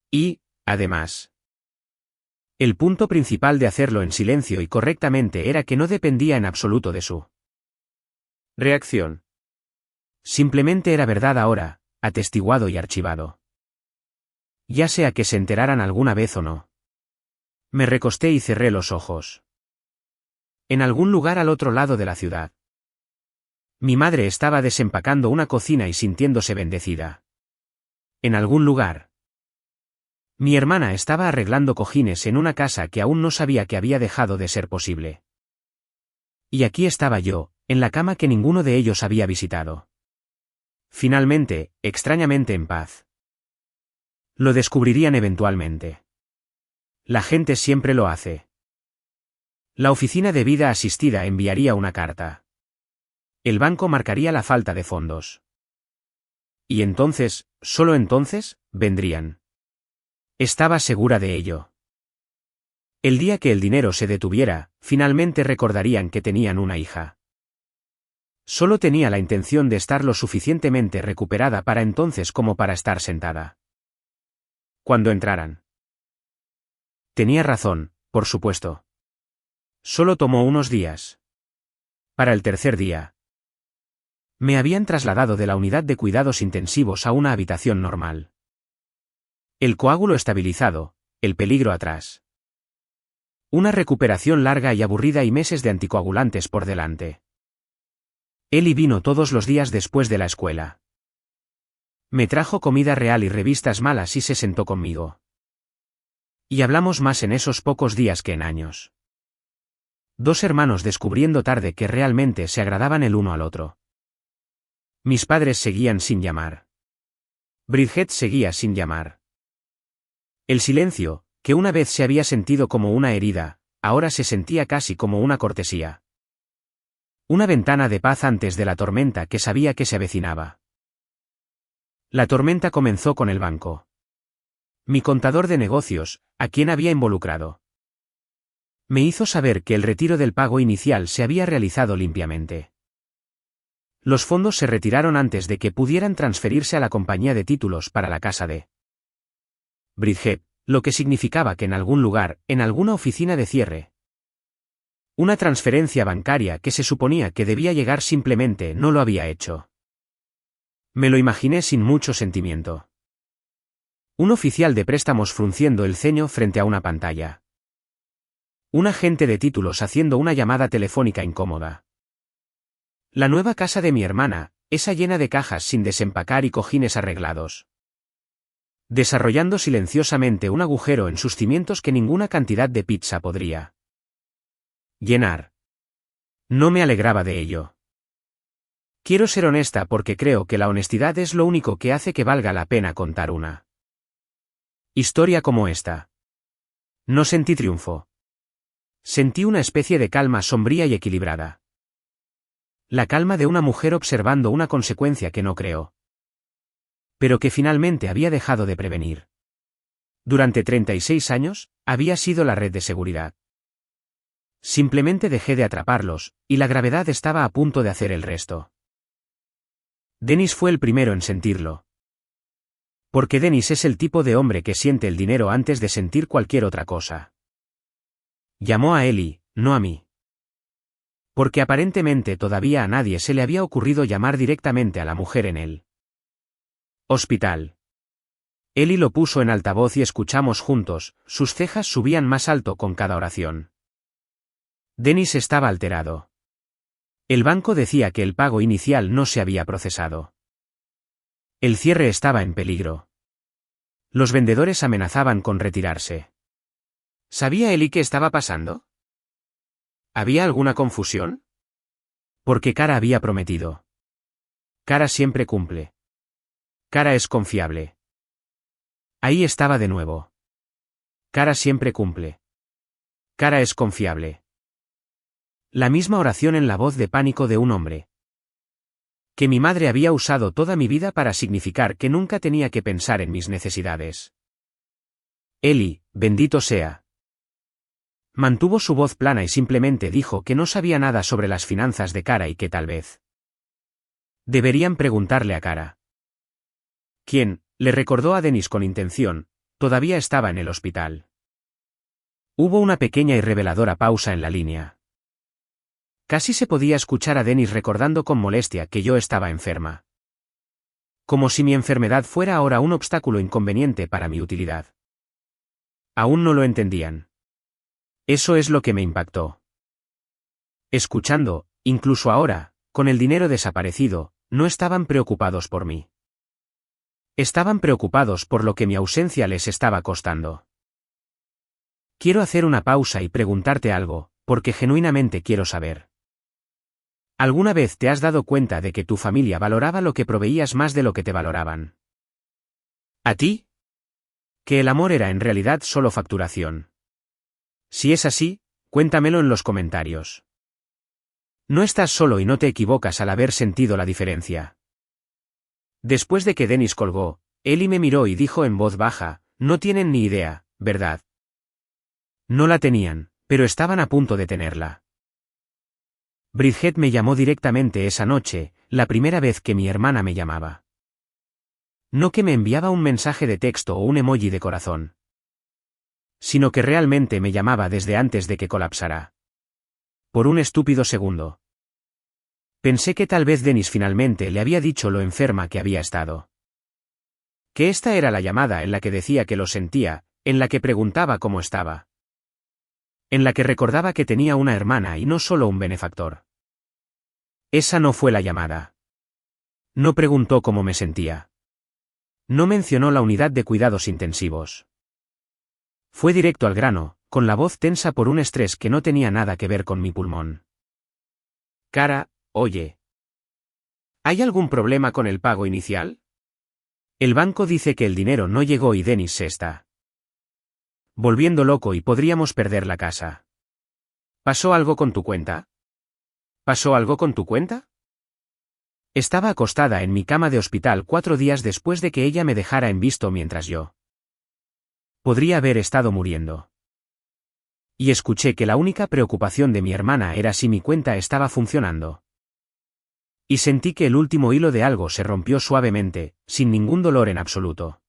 Y, además, el punto principal de hacerlo en silencio y correctamente era que no dependía en absoluto de su reacción. Simplemente era verdad ahora, atestiguado y archivado. Ya sea que se enteraran alguna vez o no. Me recosté y cerré los ojos. En algún lugar al otro lado de la ciudad. Mi madre estaba desempacando una cocina y sintiéndose bendecida. En algún lugar. Mi hermana estaba arreglando cojines en una casa que aún no sabía que había dejado de ser posible. Y aquí estaba yo, en la cama que ninguno de ellos había visitado. Finalmente, extrañamente en paz. Lo descubrirían eventualmente. La gente siempre lo hace. La oficina de vida asistida enviaría una carta. El banco marcaría la falta de fondos. Y entonces, solo entonces, vendrían. Estaba segura de ello. El día que el dinero se detuviera, finalmente recordarían que tenían una hija. Solo tenía la intención de estar lo suficientemente recuperada para entonces como para estar sentada. Cuando entraran. Tenía razón, por supuesto. Solo tomó unos días. Para el tercer día. Me habían trasladado de la unidad de cuidados intensivos a una habitación normal. El coágulo estabilizado, el peligro atrás. Una recuperación larga y aburrida y meses de anticoagulantes por delante. Ellie vino todos los días después de la escuela. Me trajo comida real y revistas malas y se sentó conmigo. Y hablamos más en esos pocos días que en años. Dos hermanos descubriendo tarde que realmente se agradaban el uno al otro. Mis padres seguían sin llamar. Bridget seguía sin llamar. El silencio, que una vez se había sentido como una herida, ahora se sentía casi como una cortesía. Una ventana de paz antes de la tormenta que sabía que se avecinaba. La tormenta comenzó con el banco. Mi contador de negocios, a quien había involucrado. Me hizo saber que el retiro del pago inicial se había realizado limpiamente. Los fondos se retiraron antes de que pudieran transferirse a la compañía de títulos para la casa de Bridget, lo que significaba que en algún lugar, en alguna oficina de cierre. Una transferencia bancaria que se suponía que debía llegar simplemente no lo había hecho. Me lo imaginé sin mucho sentimiento. Un oficial de préstamos frunciendo el ceño frente a una pantalla. Un agente de títulos haciendo una llamada telefónica incómoda. La nueva casa de mi hermana, esa llena de cajas sin desempacar y cojines arreglados. Desarrollando silenciosamente un agujero en sus cimientos que ninguna cantidad de pizza podría llenar. No me alegraba de ello. Quiero ser honesta porque creo que la honestidad es lo único que hace que valga la pena contar una historia como esta. No sentí triunfo. Sentí una especie de calma sombría y equilibrada. La calma de una mujer observando una consecuencia que no creó. Pero que finalmente había dejado de prevenir. Durante 36 años, había sido la red de seguridad. Simplemente dejé de atraparlos, y la gravedad estaba a punto de hacer el resto. Dennis fue el primero en sentirlo. Porque Dennis es el tipo de hombre que siente el dinero antes de sentir cualquier otra cosa. Llamó a Ellie, no a mí. Porque aparentemente todavía a nadie se le había ocurrido llamar directamente a la mujer en el hospital. Ellie lo puso en altavoz y escuchamos juntos, sus cejas subían más alto con cada oración. Dennis estaba alterado. El banco decía que el pago inicial no se había procesado. El cierre estaba en peligro. Los vendedores amenazaban con retirarse. ¿Sabía Ellie qué estaba pasando? ¿Había alguna confusión? Porque Cara había prometido. Cara siempre cumple. Cara es confiable. Ahí estaba de nuevo. Cara siempre cumple. Cara es confiable. La misma oración en la voz de pánico de un hombre que mi madre había usado toda mi vida para significar que nunca tenía que pensar en mis necesidades. Eli, bendito sea. Mantuvo su voz plana y simplemente dijo que no sabía nada sobre las finanzas de Kara y que tal vez deberían preguntarle a Kara. ¿Quién? Le recordó a Dennis con intención, todavía estaba en el hospital. Hubo una pequeña y reveladora pausa en la línea. Casi se podía escuchar a Dennis recordando con molestia que yo estaba enferma. Como si mi enfermedad fuera ahora un obstáculo inconveniente para mi utilidad. Aún no lo entendían. Eso es lo que me impactó. Escuchando, incluso ahora, con el dinero desaparecido, no estaban preocupados por mí. Estaban preocupados por lo que mi ausencia les estaba costando. Quiero hacer una pausa y preguntarte algo, porque genuinamente quiero saber. ¿Alguna vez te has dado cuenta de que tu familia valoraba lo que proveías más de lo que te valoraban? ¿A ti? Que el amor era en realidad solo facturación. Si es así, cuéntamelo en los comentarios. No estás solo y no te equivocas al haber sentido la diferencia. Después de que Dennis colgó, Eli me miró y dijo en voz baja, no tienen ni idea, ¿verdad? No la tenían, pero estaban a punto de tenerla. Bridget me llamó directamente esa noche, la primera vez que mi hermana me llamaba. No que me enviaba un mensaje de texto o un emoji de corazón. Sino que realmente me llamaba desde antes de que colapsara. Por un estúpido segundo. Pensé que tal vez Dennis finalmente le había dicho lo enferma que había estado. Que esta era la llamada en la que decía que lo sentía, en la que preguntaba cómo estaba. En la que recordaba que tenía una hermana y no solo un benefactor. Esa no fue la llamada. No preguntó cómo me sentía. No mencionó la unidad de cuidados intensivos. Fue directo al grano, con la voz tensa por un estrés que no tenía nada que ver con mi pulmón. Kara, oye. ¿Hay algún problema con el pago inicial? El banco dice que el dinero no llegó y Dennis se está volviendo loco y podríamos perder la casa. ¿Pasó algo con tu cuenta? ¿Pasó algo con tu cuenta? Estaba acostada en mi cama de hospital 4 días después de que ella me dejara en visto mientras yo podría haber estado muriendo. Y escuché que la única preocupación de mi hermana era si mi cuenta estaba funcionando. Y sentí que el último hilo de algo se rompió suavemente, sin ningún dolor en absoluto.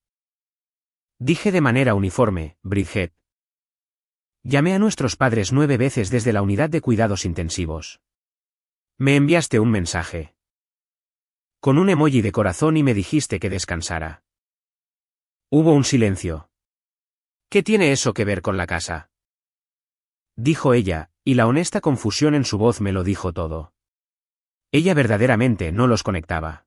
Dije de manera uniforme, Bridget. Llamé a nuestros padres 9 veces desde la unidad de cuidados intensivos. Me enviaste un mensaje con un emoji de corazón y me dijiste que descansara. Hubo un silencio. ¿Qué tiene eso que ver con la casa? Dijo ella, y la honesta confusión en su voz me lo dijo todo. Ella verdaderamente no los conectaba.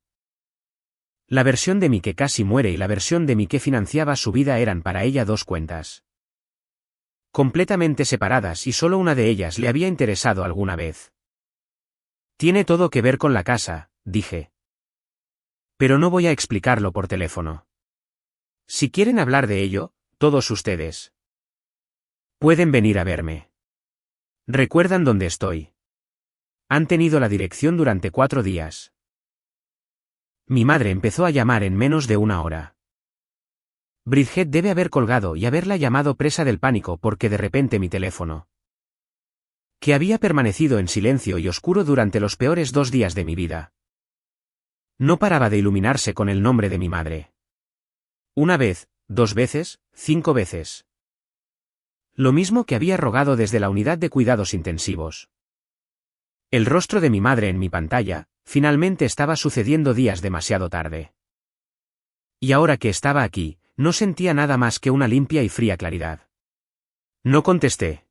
La versión de mí que casi muere y la versión de mí que financiaba su vida eran para ella 2 cuentas completamente separadas y solo una de ellas le había interesado alguna vez. Tiene todo que ver con la casa, dije. Pero no voy a explicarlo por teléfono. Si quieren hablar de ello, todos ustedes pueden venir a verme. ¿Recuerdan dónde estoy? Han tenido la dirección durante 4 días. Mi madre empezó a llamar en menos de 1 hora. Bridget debe haber colgado y haberla llamado presa del pánico porque de repente mi teléfono, que había permanecido en silencio y oscuro durante los peores 2 días de mi vida, no paraba de iluminarse con el nombre de mi madre. 1 vez, 2 veces, 5 veces. Lo mismo que había rogado desde la unidad de cuidados intensivos. El rostro de mi madre en mi pantalla, finalmente estaba sucediendo días demasiado tarde. Y ahora que estaba aquí, no sentía nada más que una limpia y fría claridad. No contesté.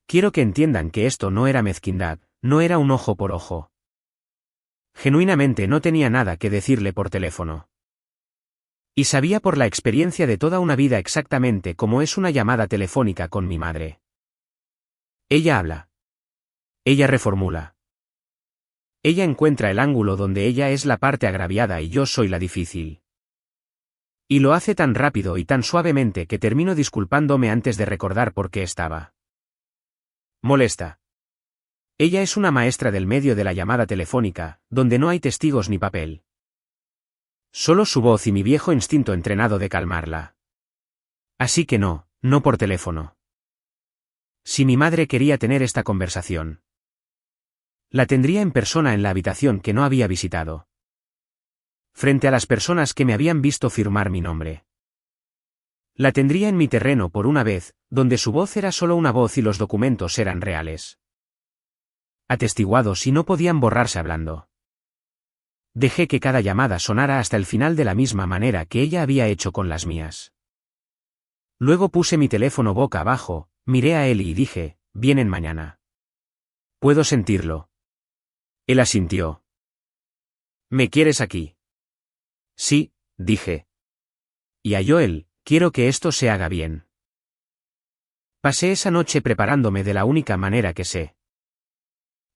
Quiero que entiendan que esto no era mezquindad, no era un ojo por ojo. Genuinamente no tenía nada que decirle por teléfono. Y sabía por la experiencia de toda una vida exactamente cómo es una llamada telefónica con mi madre. Ella habla. Ella reformula. Ella encuentra el ángulo donde ella es la parte agraviada y yo soy la difícil. Y lo hace tan rápido y tan suavemente que termino disculpándome antes de recordar por qué estaba molesta. Ella es una maestra del medio de la llamada telefónica, donde no hay testigos ni papel. Solo su voz y mi viejo instinto entrenado de calmarla. Así que no por teléfono. Si mi madre quería tener esta conversación, la tendría en persona en la habitación que no había visitado. Frente a las personas que me habían visto firmar mi nombre. La tendría en mi terreno por una vez, donde su voz era solo una voz y los documentos eran reales. Atestiguados y no podían borrarse hablando. Dejé que cada llamada sonara hasta el final de la misma manera que ella había hecho con las mías. Luego puse mi teléfono boca abajo, miré a él y dije, vienen mañana. Puedo sentirlo. Él asintió. ¿Me quieres aquí? Sí, dije. Y a Joel, quiero que esto se haga bien. Pasé esa noche preparándome de la única manera que sé.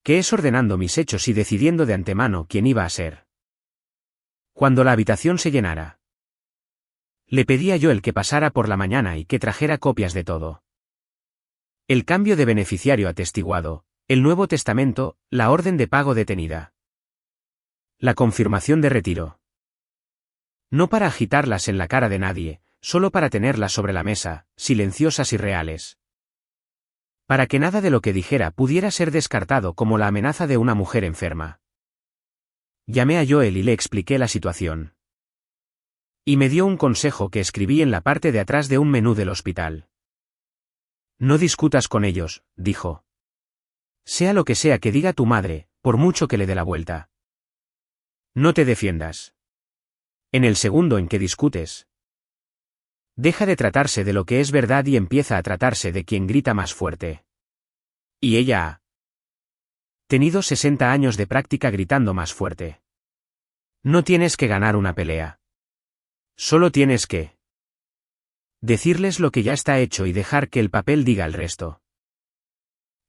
Que es ordenando mis hechos y decidiendo de antemano quién iba a ser. Cuando la habitación se llenara. Le pedí a Joel que pasara por la mañana y que trajera copias de todo. El cambio de beneficiario atestiguado, el Nuevo Testamento, la orden de pago detenida. La confirmación de retiro. No para agitarlas en la cara de nadie, solo para tenerlas sobre la mesa, silenciosas y reales. Para que nada de lo que dijera pudiera ser descartado como la amenaza de una mujer enferma. Llamé a Joel y le expliqué la situación. Y me dio un consejo que escribí en la parte de atrás de un menú del hospital. No discutas con ellos, dijo. Sea lo que sea que diga tu madre, por mucho que le dé la vuelta. No te defiendas. En el segundo en que discutes, deja de tratarse de lo que es verdad y empieza a tratarse de quien grita más fuerte. Y ella ha tenido 60 años de práctica gritando más fuerte. No tienes que ganar una pelea. Solo tienes que decirles lo que ya está hecho y dejar que el papel diga el resto.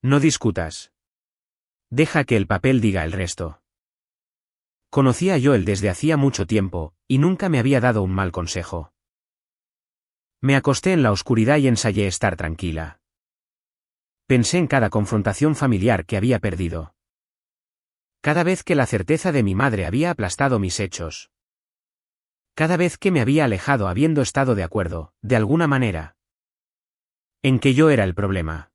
No discutas. Deja que el papel diga el resto. Conocí a Joel desde hacía mucho tiempo, y nunca me había dado un mal consejo. Me acosté en la oscuridad y ensayé estar tranquila. Pensé en cada confrontación familiar que había perdido. Cada vez que la certeza de mi madre había aplastado mis hechos. Cada vez que me había alejado habiendo estado de acuerdo, de alguna manera, en que yo era el problema.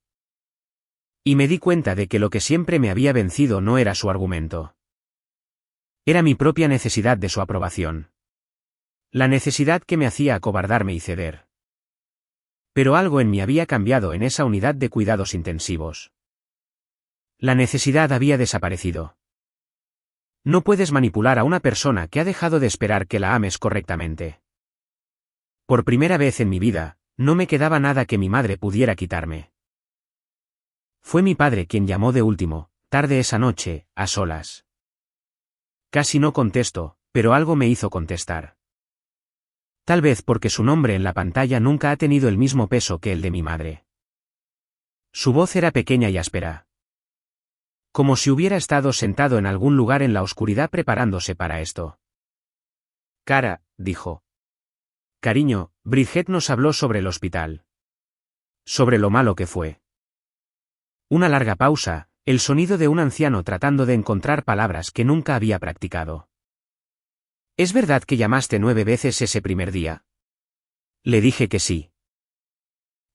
Y me di cuenta de que lo que siempre me había vencido no era su argumento. Era mi propia necesidad de su aprobación. La necesidad que me hacía acobardarme y ceder. Pero algo en mí había cambiado en esa unidad de cuidados intensivos. La necesidad había desaparecido. No puedes manipular a una persona que ha dejado de esperar que la ames correctamente. Por primera vez en mi vida, no me quedaba nada que mi madre pudiera quitarme. Fue mi padre quien llamó de último, tarde esa noche, a solas. Casi no contesto, pero algo me hizo contestar. Tal vez porque su nombre en la pantalla nunca ha tenido el mismo peso que el de mi madre. Su voz era pequeña y áspera. Como si hubiera estado sentado en algún lugar en la oscuridad preparándose para esto. Cara, dijo. Cariño, Bridget nos habló sobre el hospital. Sobre lo malo que fue. Una larga pausa, el sonido de un anciano tratando de encontrar palabras que nunca había practicado. ¿Es verdad que llamaste 9 veces ese primer día? Le dije que sí.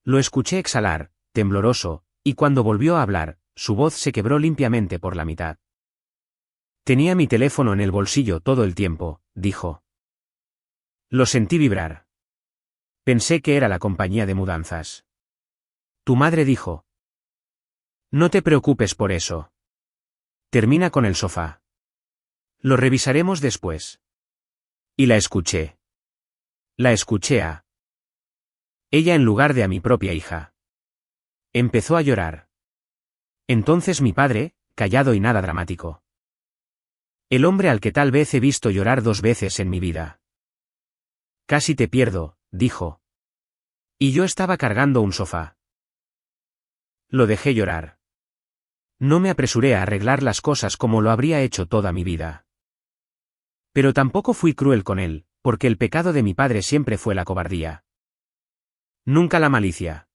Lo escuché exhalar, tembloroso, y cuando volvió a hablar, su voz se quebró limpiamente por la mitad. Tenía mi teléfono en el bolsillo todo el tiempo, dijo. Lo sentí vibrar. Pensé que era la compañía de mudanzas. Tu madre dijo. No te preocupes por eso. Termina con el sofá. Lo revisaremos después. Y la escuché. La escuché a ella en lugar de a mi propia hija. Empezó a llorar. Entonces mi padre, callado y nada dramático. El hombre al que tal vez he visto llorar 2 veces en mi vida. Casi te pierdo, dijo. Y yo estaba cargando un sofá. Lo dejé llorar. No me apresuré a arreglar las cosas como lo habría hecho toda mi vida. Pero tampoco fui cruel con él, porque el pecado de mi padre siempre fue la cobardía. Nunca la malicia.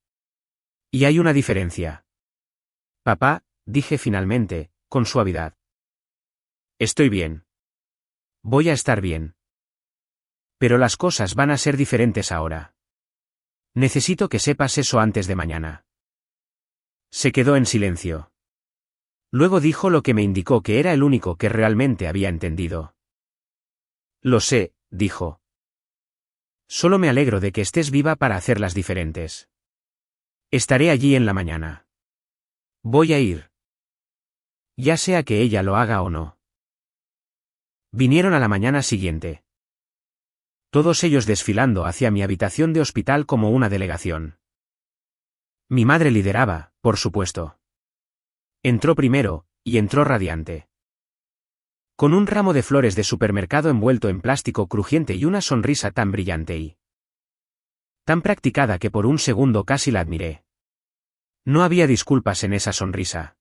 Y hay una diferencia. Papá, dije finalmente, con suavidad. Estoy bien. Voy a estar bien. Pero las cosas van a ser diferentes ahora. Necesito que sepas eso antes de mañana. Se quedó en silencio. Luego dijo lo que me indicó que era el único que realmente había entendido. Lo sé, dijo. Solo me alegro de que estés viva para hacerlas diferentes. Estaré allí en la mañana. Voy a ir. Ya sea que ella lo haga o no. Vinieron a la mañana siguiente. Todos ellos desfilando hacia mi habitación de hospital como una delegación. Mi madre lideraba, por supuesto. Entró primero, y entró radiante. Con un ramo de flores de supermercado envuelto en plástico crujiente y una sonrisa tan brillante y tan practicada que por un segundo casi la admiré. No había disculpas en esa sonrisa.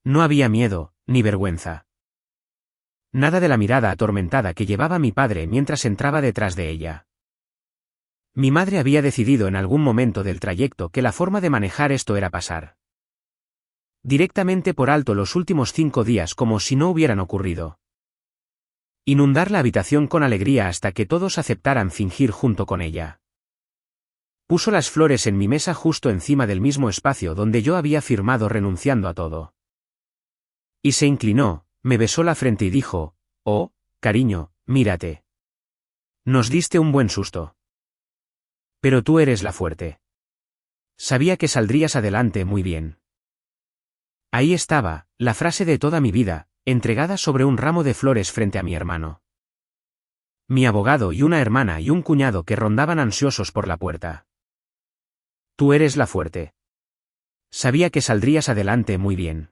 No había miedo, ni vergüenza. Nada de la mirada atormentada que llevaba mi padre mientras entraba detrás de ella. Mi madre había decidido en algún momento del trayecto que la forma de manejar esto era pasar directamente por alto los últimos 5 días como si no hubieran ocurrido. Inundar la habitación con alegría hasta que todos aceptaran fingir junto con ella. Puso las flores en mi mesa justo encima del mismo espacio donde yo había firmado renunciando a todo. Y se inclinó, me besó la frente y dijo, «Oh, cariño, mírate. Nos diste un buen susto. Pero tú eres la fuerte. Sabía que saldrías adelante muy bien». Ahí estaba, la frase de toda mi vida, entregada sobre un ramo de flores frente a mi hermano. Mi abogado y una hermana y un cuñado que rondaban ansiosos por la puerta. Tú eres la fuerte. Sabía que saldrías adelante muy bien.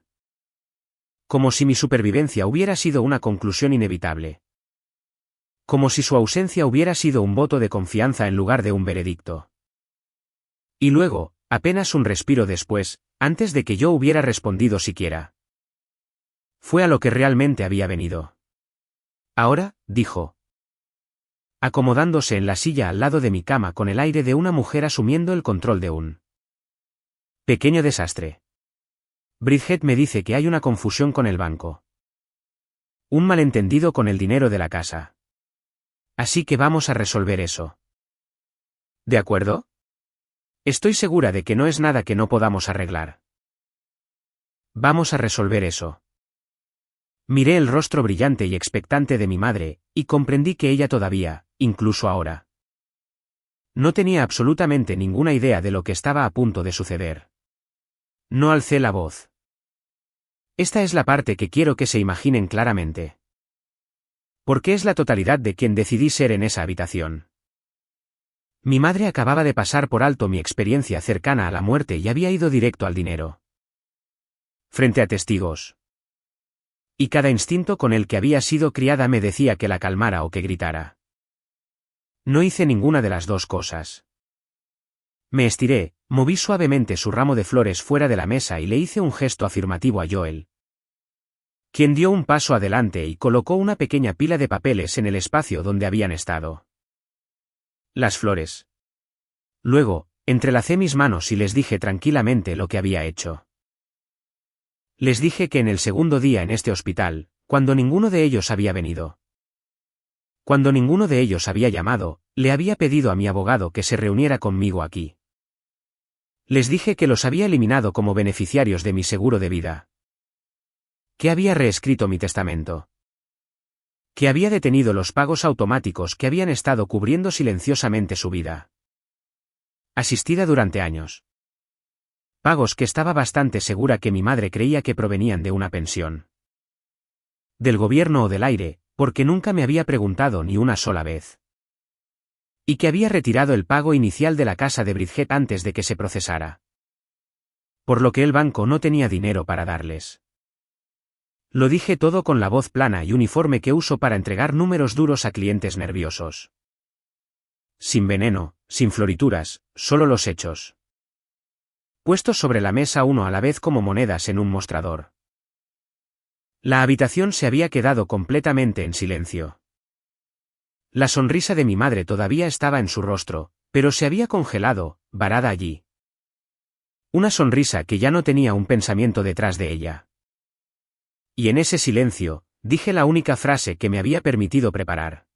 Como si mi supervivencia hubiera sido una conclusión inevitable. Como si su ausencia hubiera sido un voto de confianza en lugar de un veredicto. Y luego, apenas un respiro después, antes de que yo hubiera respondido siquiera. Fue a lo que realmente había venido. Ahora, dijo. Acomodándose en la silla al lado de mi cama con el aire de una mujer asumiendo el control de un pequeño desastre. Bridget me dice que hay una confusión con el banco. Un malentendido con el dinero de la casa. Así que vamos a resolver eso. ¿De acuerdo? Estoy segura de que no es nada que no podamos arreglar. Vamos a resolver eso. Miré el rostro brillante y expectante de mi madre, y comprendí que ella todavía, incluso ahora, no tenía absolutamente ninguna idea de lo que estaba a punto de suceder. No alcé la voz. Esta es la parte que quiero que se imaginen claramente. Porque es la totalidad de quien decidí ser en esa habitación. Mi madre acababa de pasar por alto mi experiencia cercana a la muerte y había ido directo al dinero. Frente a testigos. Y cada instinto con el que había sido criada me decía que la calmara o que gritara. No hice ninguna de las dos cosas. Me estiré, moví suavemente su ramo de flores fuera de la mesa y le hice un gesto afirmativo a Joel, quien dio un paso adelante y colocó una pequeña pila de papeles en el espacio donde habían estado las flores. Luego, entrelacé mis manos y les dije tranquilamente lo que había hecho. Les dije que en el segundo día en este hospital, cuando ninguno de ellos había venido, cuando ninguno de ellos había llamado, le había pedido a mi abogado que se reuniera conmigo aquí. Les dije que los había eliminado como beneficiarios de mi seguro de vida. Que había reescrito mi testamento. Que había detenido los pagos automáticos que habían estado cubriendo silenciosamente su vida asistida durante años. Pagos que estaba bastante segura que mi madre creía que provenían de una pensión. Del gobierno o del aire, porque nunca me había preguntado ni una sola vez. Y que había retirado el pago inicial de la casa de Bridget antes de que se procesara. Por lo que el banco no tenía dinero para darles. Lo dije todo con la voz plana y uniforme que uso para entregar números duros a clientes nerviosos. Sin veneno, sin florituras, solo los hechos. Puestos sobre la mesa uno a la vez como monedas en un mostrador. La habitación se había quedado completamente en silencio. La sonrisa de mi madre todavía estaba en su rostro, pero se había congelado, varada allí. Una sonrisa que ya no tenía un pensamiento detrás de ella. Y en ese silencio, dije la única frase que me había permitido preparar.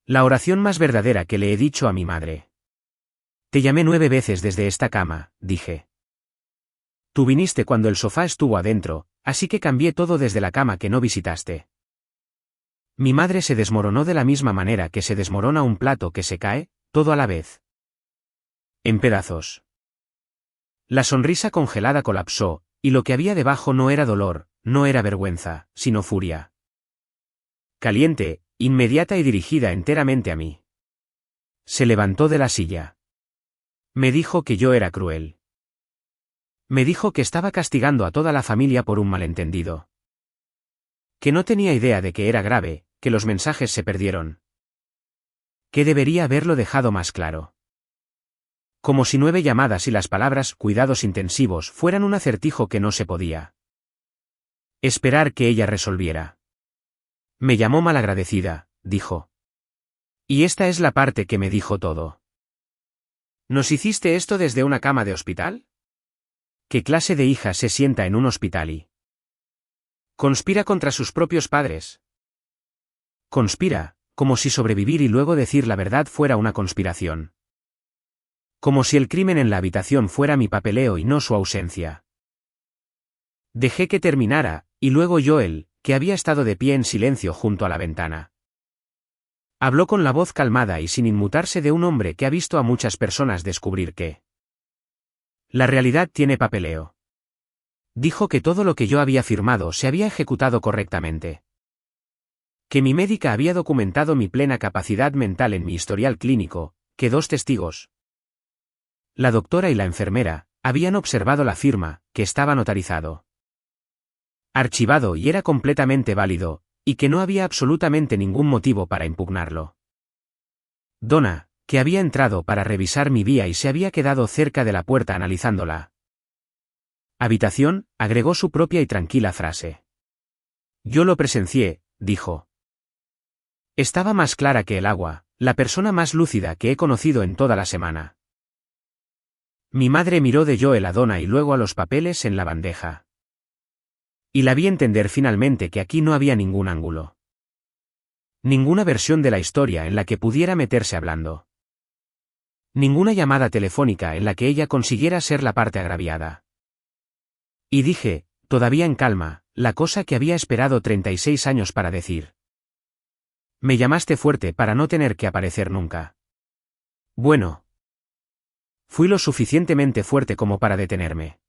La oración más verdadera que le he dicho a mi madre. Te llamé 9 veces desde esta cama, dije. Tú viniste cuando el sofá estuvo adentro, así que cambié todo desde la cama que no visitaste. Mi madre se desmoronó de la misma manera que se desmorona un plato que se cae, todo a la vez. En pedazos. La sonrisa congelada colapsó, y lo que había debajo no era dolor, no era vergüenza, sino furia. Caliente, inmediata y dirigida enteramente a mí. Se levantó de la silla. Me dijo que yo era cruel. Me dijo que estaba castigando a toda la familia por un malentendido. Que no tenía idea de que era grave, que los mensajes se perdieron. Que debería haberlo dejado más claro. Como si 9 llamadas y las palabras cuidados intensivos fueran un acertijo que no se podía esperar que ella resolviera. Me llamó malagradecida, dijo. Y esta es la parte que me dijo todo. ¿Nos hiciste esto desde una cama de hospital? ¿Qué clase de hija se sienta en un hospital y conspira contra sus propios padres? Conspira, como si sobrevivir y luego decir la verdad fuera una conspiración. Como si el crimen en la habitación fuera mi papeleo y no su ausencia. Dejé que terminara, y luego Joel, que había estado de pie en silencio junto a la ventana. Habló con la voz calmada y sin inmutarse de un hombre que ha visto a muchas personas descubrir que la realidad tiene papeleo. Dijo que todo lo que yo había firmado se había ejecutado correctamente. Que mi médica había documentado mi plena capacidad mental en mi historial clínico, que 2 testigos, la doctora y la enfermera, habían observado la firma, que estaba notarizado, archivado y era completamente válido, y que no había absolutamente ningún motivo para impugnarlo. Donna, que había entrado para revisar mi vía y se había quedado cerca de la puerta analizándola habitación, agregó su propia y tranquila frase. Yo lo presencié, dijo. Estaba más clara que el agua, la persona más lúcida que he conocido en toda la semana. Mi madre miró de Joel a Donna y luego a los papeles en la bandeja. Y la vi entender finalmente que aquí no había ningún ángulo. Ninguna versión de la historia en la que pudiera meterse hablando. Ninguna llamada telefónica en la que ella consiguiera ser la parte agraviada. Y dije, todavía en calma, la cosa que había esperado 36 años para decir. Me llamaste fuerte para no tener que aparecer nunca. Bueno. Fui lo suficientemente fuerte como para detenerme.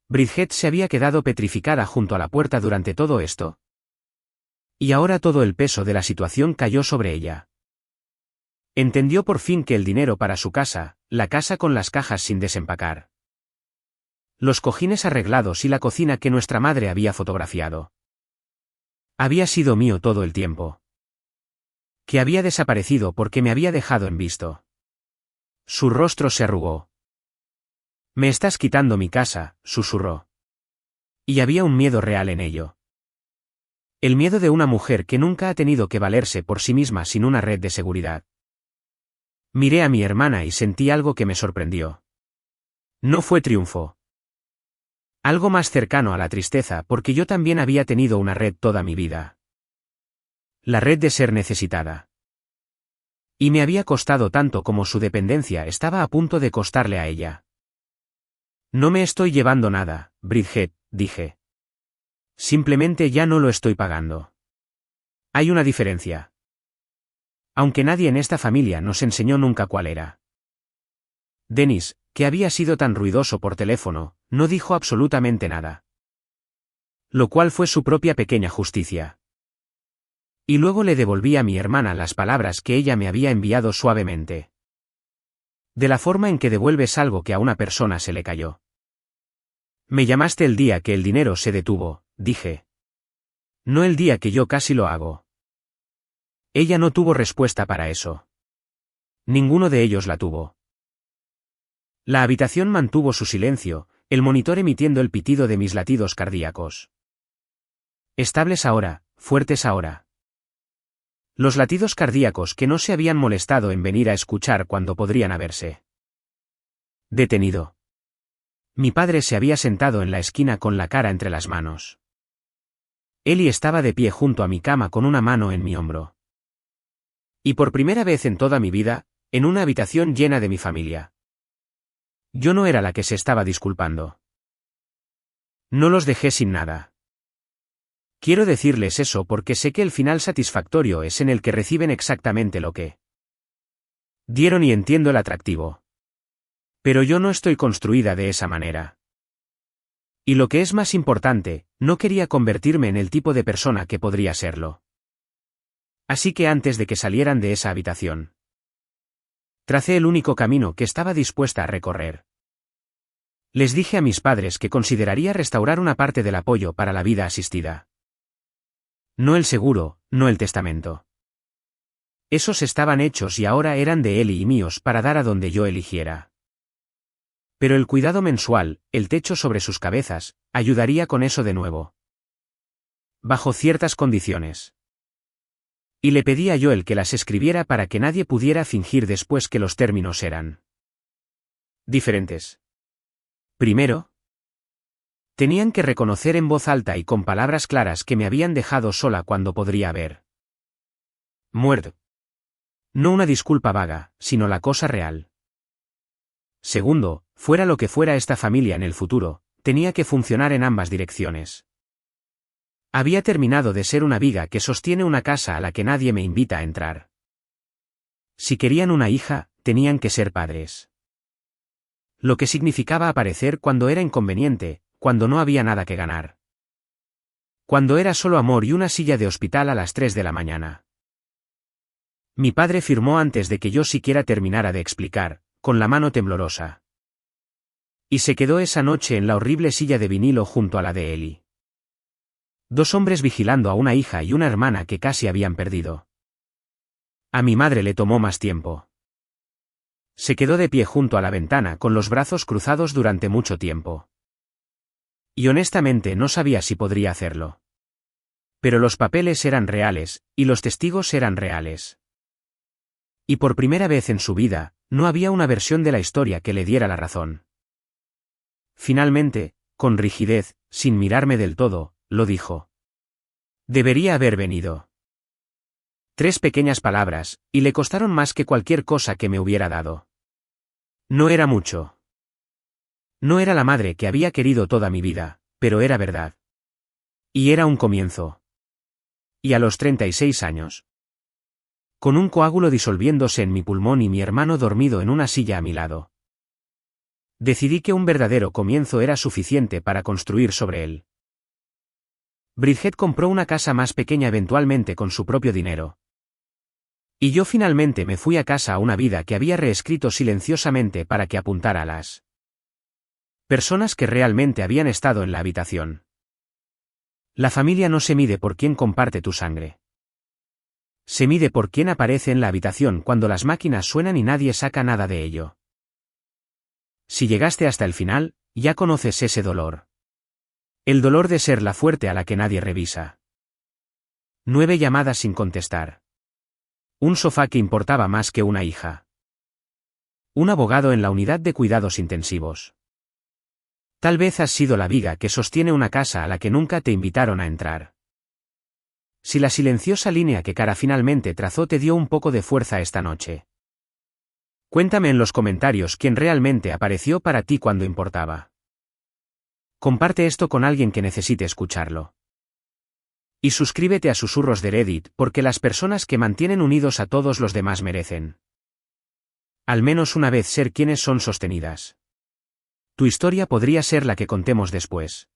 Bridget se había quedado petrificada junto a la puerta durante todo esto. Y ahora todo el peso de la situación cayó sobre ella. Entendió por fin que el dinero para su casa, la casa con las cajas sin desempacar, los cojines arreglados y la cocina que nuestra madre había fotografiado, había sido mío todo el tiempo. Que había desaparecido porque me había dejado en visto. Su rostro se arrugó. Me estás quitando mi casa, susurró. Y había un miedo real en ello. El miedo de una mujer que nunca ha tenido que valerse por sí misma sin una red de seguridad. Miré a mi hermana y sentí algo que me sorprendió. No fue triunfo. Algo más cercano a la tristeza porque yo también había tenido una red toda mi vida. La red de ser necesitada. Y me había costado tanto como su dependencia estaba a punto de costarle a ella. No me estoy llevando nada, Bridget, dije. Simplemente ya no lo estoy pagando. Hay una diferencia. Aunque nadie en esta familia nos enseñó nunca cuál era. Dennis, que había sido tan ruidoso por teléfono, no dijo absolutamente nada. Lo cual fue su propia pequeña justicia. Y luego le devolví a mi hermana las palabras que ella me había enviado suavemente. De la forma en que devuelves algo que a una persona se le cayó. Me llamaste el día que el dinero se detuvo, dije. No el día que yo casi lo hago. Ella no tuvo respuesta para eso. Ninguno de ellos la tuvo. La habitación mantuvo su silencio, el monitor emitiendo el pitido de mis latidos cardíacos. Estables ahora, fuertes ahora. Los latidos cardíacos que no se habían molestado en venir a escuchar cuando podrían haberse Detenido. Mi padre se había sentado en la esquina con la cara entre las manos. Ellie estaba de pie junto a mi cama con una mano en mi hombro. Y por primera vez en toda mi vida, en una habitación llena de mi familia. Yo no era la que se estaba disculpando. No los dejé sin nada. Quiero decirles eso porque sé que el final satisfactorio es en el que reciben exactamente lo que dieron y entiendo el atractivo. Pero yo no estoy construida de esa manera. Y lo que es más importante, no quería convertirme en el tipo de persona que podría serlo. Así que antes de que salieran de esa habitación, tracé el único camino que estaba dispuesta a recorrer. Les dije a mis padres que consideraría restaurar una parte del apoyo para la vida asistida. No el seguro, no el testamento. Esos estaban hechos y ahora eran de él y míos para dar a donde yo eligiera. Pero el cuidado mensual, el techo sobre sus cabezas, ayudaría con eso de nuevo. Bajo ciertas condiciones. Y le pedí a Joel que las escribiera para que nadie pudiera fingir después que los términos eran diferentes. Primero, tenían que reconocer en voz alta y con palabras claras que me habían dejado sola cuando podría haber muerto. No una disculpa vaga, sino la cosa real. Segundo, fuera lo que fuera esta familia en el futuro, tenía que funcionar en ambas direcciones. Había terminado de ser una viga que sostiene una casa a la que nadie me invita a entrar. Si querían una hija, tenían que ser padres. Lo que significaba aparecer cuando era inconveniente, cuando no había nada que ganar. Cuando era solo amor y una silla de hospital a las 3 de la mañana. Mi padre firmó antes de que yo siquiera terminara de explicar, con la mano temblorosa. Y se quedó esa noche en la horrible silla de vinilo junto a la de Ellie. Dos hombres vigilando a una hija y una hermana que casi habían perdido. A mi madre le tomó más tiempo. Se quedó de pie junto a la ventana con los brazos cruzados durante mucho tiempo. Y honestamente no sabía si podría hacerlo. Pero los papeles eran reales, y los testigos eran reales. Y por primera vez en su vida, no había una versión de la historia que le diera la razón. Finalmente, con rigidez, sin mirarme del todo, lo dijo. Debería haber venido. 3 pequeñas palabras, y le costaron más que cualquier cosa que me hubiera dado. No era mucho. No era la madre que había querido toda mi vida, pero era verdad. Y era un comienzo. Y a los 36 años. Con un coágulo disolviéndose en mi pulmón y mi hermano dormido en una silla a mi lado. Decidí que un verdadero comienzo era suficiente para construir sobre él. Bridget compró una casa más pequeña eventualmente con su propio dinero. Y yo finalmente me fui a casa a una vida que había reescrito silenciosamente para que apuntara a las personas que realmente habían estado en la habitación. La familia no se mide por quién comparte tu sangre. Se mide por quién aparece en la habitación cuando las máquinas suenan y nadie saca nada de ello. Si llegaste hasta el final, ya conoces ese dolor. El dolor de ser la fuerte a la que nadie revisa. 9 llamadas sin contestar. Un sofá que importaba más que una hija. Un abogado en la unidad de cuidados intensivos. Tal vez has sido la viga que sostiene una casa a la que nunca te invitaron a entrar. Si la silenciosa línea que Cara finalmente trazó te dio un poco de fuerza esta noche. Cuéntame en los comentarios quién realmente apareció para ti cuando importaba. Comparte esto con alguien que necesite escucharlo. Y suscríbete a Susurros de Reddit porque las personas que mantienen unidos a todos los demás merecen al menos una vez ser quienes son sostenidas. Tu historia podría ser la que contemos después.